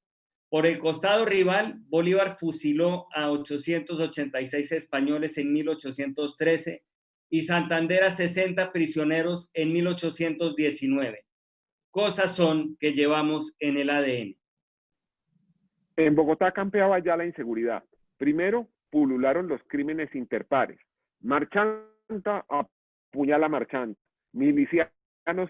Por el costado rival, Bolívar fusiló a 886 españoles en 1813 y Santander a 60 prisioneros en 1819. Cosas son que llevamos en el ADN. En Bogotá campeaba ya la inseguridad. Primero, pulularon los crímenes interpares. Marchanta apuñala marchanta. Miliciano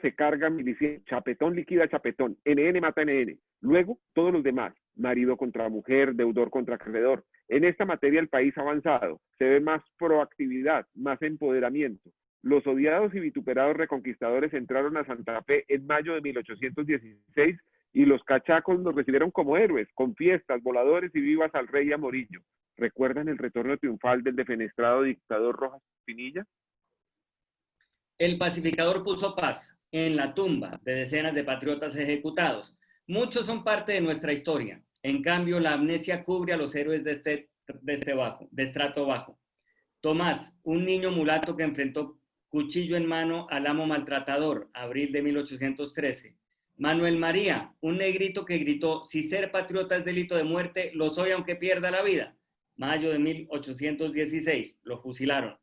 se carga miliciano. Chapetón liquida chapetón. NN mata NN. Luego, todos los demás. Marido contra mujer, deudor contra acreedor. En esta materia el país ha avanzado. Se ve más proactividad, más empoderamiento. Los odiados y vituperados reconquistadores entraron a Santa Fe en mayo de 1816 y los cachacos los recibieron como héroes, con fiestas, voladores y vivas al rey y a Morillo. ¿Recuerdan el retorno triunfal del defenestrado dictador Rojas Pinilla? El pacificador puso paz en la tumba de decenas de patriotas ejecutados. Muchos son parte de nuestra historia. En cambio, la amnesia cubre a los héroes de estrato bajo. Tomás, un niño mulato que enfrentó cuchillo en mano al amo maltratador, abril de 1813. Manuel María, un negrito que gritó, si ser patriota es delito de muerte, lo soy aunque pierda la vida. Mayo de 1816, lo fusilaron.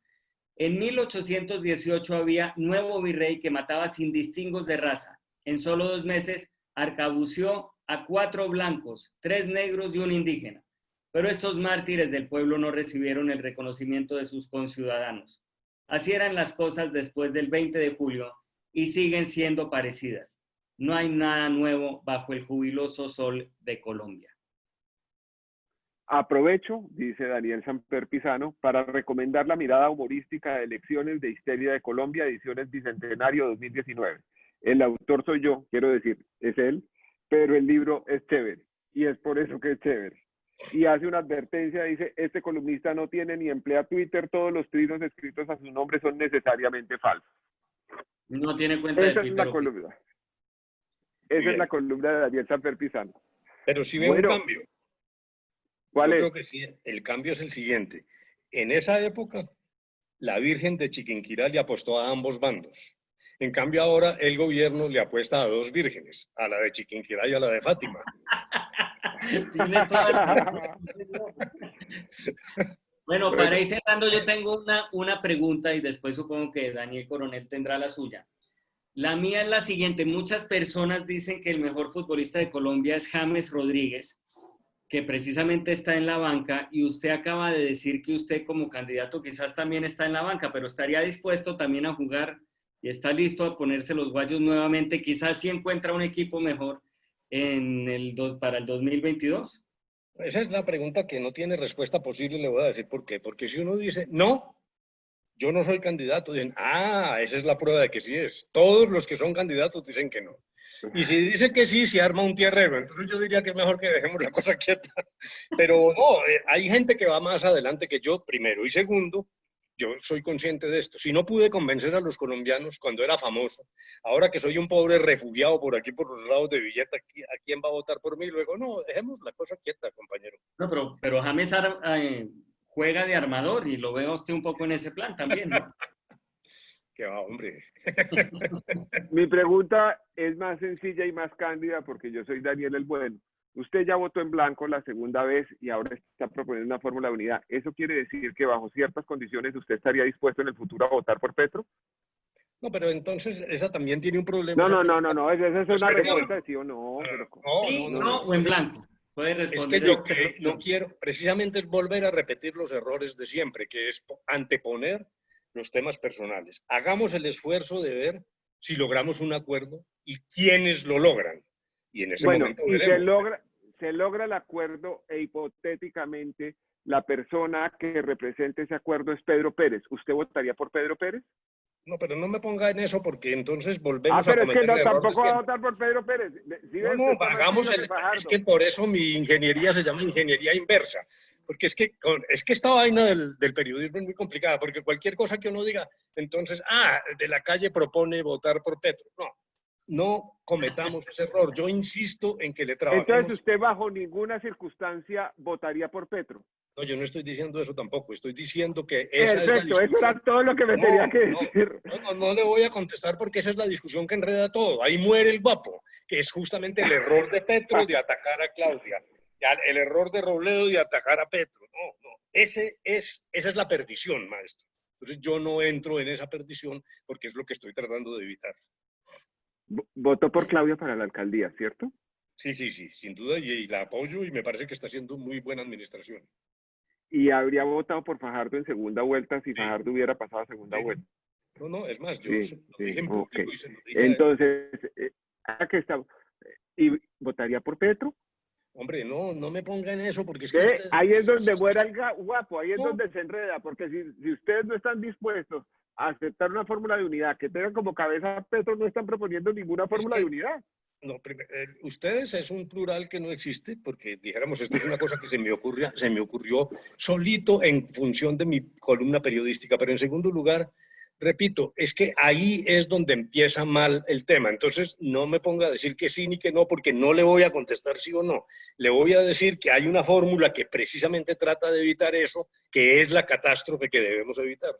En 1818 había nuevo virrey que mataba sin distingos de raza. En solo 2 meses arcabuceó a 4 blancos, 3 negros y un indígena. Pero estos mártires del pueblo no recibieron el reconocimiento de sus conciudadanos. Así eran las cosas después del 20 de julio y siguen siendo parecidas. No hay nada nuevo bajo el jubiloso sol de Colombia. Aprovecho, dice Daniel Samper Pisano, para recomendar la mirada humorística de Lecciones de Histeria de Colombia, ediciones Bicentenario 2019. El autor soy yo, quiero decir, es él, pero el libro es chévere, y es por eso que es chévere. Y hace una advertencia, dice, este columnista no tiene ni emplea Twitter, todos los trinos escritos a su nombre son necesariamente falsos. No tiene cuenta Esa de es Twitter. la columna. Esa es la columna de Daniel Samper Pisano. Pero sí veo un cambio. ¿Cuál Yo es? creo que sí, el cambio es el siguiente. En esa época, la Virgen de Chiquinquirá le apostó a ambos bandos. En cambio, ahora el gobierno le apuesta a 2 vírgenes, a la de Chiquinquirá y a la de Fátima. Tiene toda Bueno, para ir cerrando, yo tengo una pregunta y después supongo que Daniel Coronel tendrá la suya. La mía es la siguiente. Muchas personas dicen que el mejor futbolista de Colombia es James Rodríguez, que precisamente está en la banca, y usted acaba de decir que usted como candidato quizás también está en la banca, pero estaría dispuesto también a jugar y está listo a ponerse los guayos nuevamente, quizás si encuentra un equipo mejor para el 2022. Esa es la pregunta que no tiene respuesta posible, le voy a decir por qué. Porque si uno dice, no, yo no soy candidato, dicen, esa es la prueba de que sí es. Todos los que son candidatos dicen que no. Y si dice que sí, se arma un tierrero. Entonces yo diría que es mejor que dejemos la cosa quieta. Pero no, hay gente que va más adelante que yo, primero. Y segundo, yo soy consciente de esto. Si no pude convencer a los colombianos cuando era famoso, ahora que soy un pobre refugiado por aquí, por los lados de Villeta, ¿a quién va a votar por mí? Luego, no, dejemos la cosa quieta, compañero. No, pero James juega de armador y lo veo usted un poco en ese plan también, ¿no? Que va, hombre. Mi pregunta es más sencilla y más cándida porque yo soy Daniel el Bueno. Usted ya votó en blanco la segunda vez y ahora está proponiendo una fórmula de unidad. ¿Eso quiere decir que bajo ciertas condiciones usted estaría dispuesto en el futuro a votar por Petro? No, pero entonces esa también tiene un problema. No. Esa es una respuesta de sí o no. No, o en blanco. Puede responder. Es que yo no quiero, precisamente es volver a repetir los errores de siempre, que es anteponer los temas personales. Hagamos el esfuerzo de ver si logramos un acuerdo y quiénes lo logran. Y en ese momento veremos. Se logra el acuerdo e hipotéticamente la persona que represente ese acuerdo es Pedro Pérez. ¿Usted votaría por Pedro Pérez? No, pero no me ponga en eso porque entonces volvemos a pero cometer es que no, el error tampoco va a votar por Pedro Pérez. No, hagamos es que por eso mi ingeniería se llama ingeniería inversa. Porque es que esta vaina del periodismo es muy complicada, porque cualquier cosa que uno diga, entonces, de la calle propone votar por Petro. No cometamos ese error. Yo insisto en que le trabajemos. Entonces usted bajo ninguna circunstancia votaría por Petro. No, yo no estoy diciendo eso tampoco. Estoy diciendo que esa Perfecto, es la discusión. eso era todo lo que me tenía que decir. No le voy a contestar porque esa es la discusión que enreda todo. Ahí muere el guapo, que es justamente el error de Petro de atacar a Claudia. El error de Robledo de atacar a Petro. No. Esa es la perdición, maestro. Entonces yo no entro en esa perdición porque es lo que estoy tratando de evitar. Votó por Claudia para la alcaldía, ¿cierto? Sí, sin duda, y la apoyo y me parece que está haciendo muy buena administración. ¿Y habría votado por Fajardo en segunda vuelta si Fajardo hubiera pasado a segunda vuelta? No, es más, yo lo dije en público y se lo dije. Entonces, ¿qué está? ¿Y votaría por Petro? Hombre, no me ponga en eso porque es que ahí es donde muera el guapo, ahí es donde se enreda, porque si ustedes no están dispuestos a aceptar una fórmula de unidad que tenga como cabeza a Petro, no están proponiendo ninguna fórmula de unidad. No, ustedes es un plural que no existe, porque dijéramos, esto es una cosa que se me ocurrió solito en función de mi columna periodística, pero en segundo lugar, repito, es que ahí es donde empieza mal el tema. Entonces, no me ponga a decir que sí ni que no, porque no le voy a contestar sí o no. Le voy a decir que hay una fórmula que precisamente trata de evitar eso, que es la catástrofe que debemos evitar.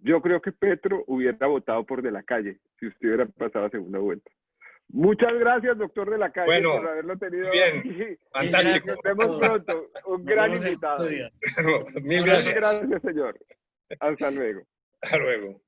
Yo creo que Petro hubiera votado por De la Calle si usted hubiera pasado a segunda vuelta. Muchas gracias, doctor De la Calle, por haberlo tenido aquí. Fantástico. Nos vemos pronto. Un gran invitado. Mil gracias. Gracias, señor. Hasta luego. Hasta luego.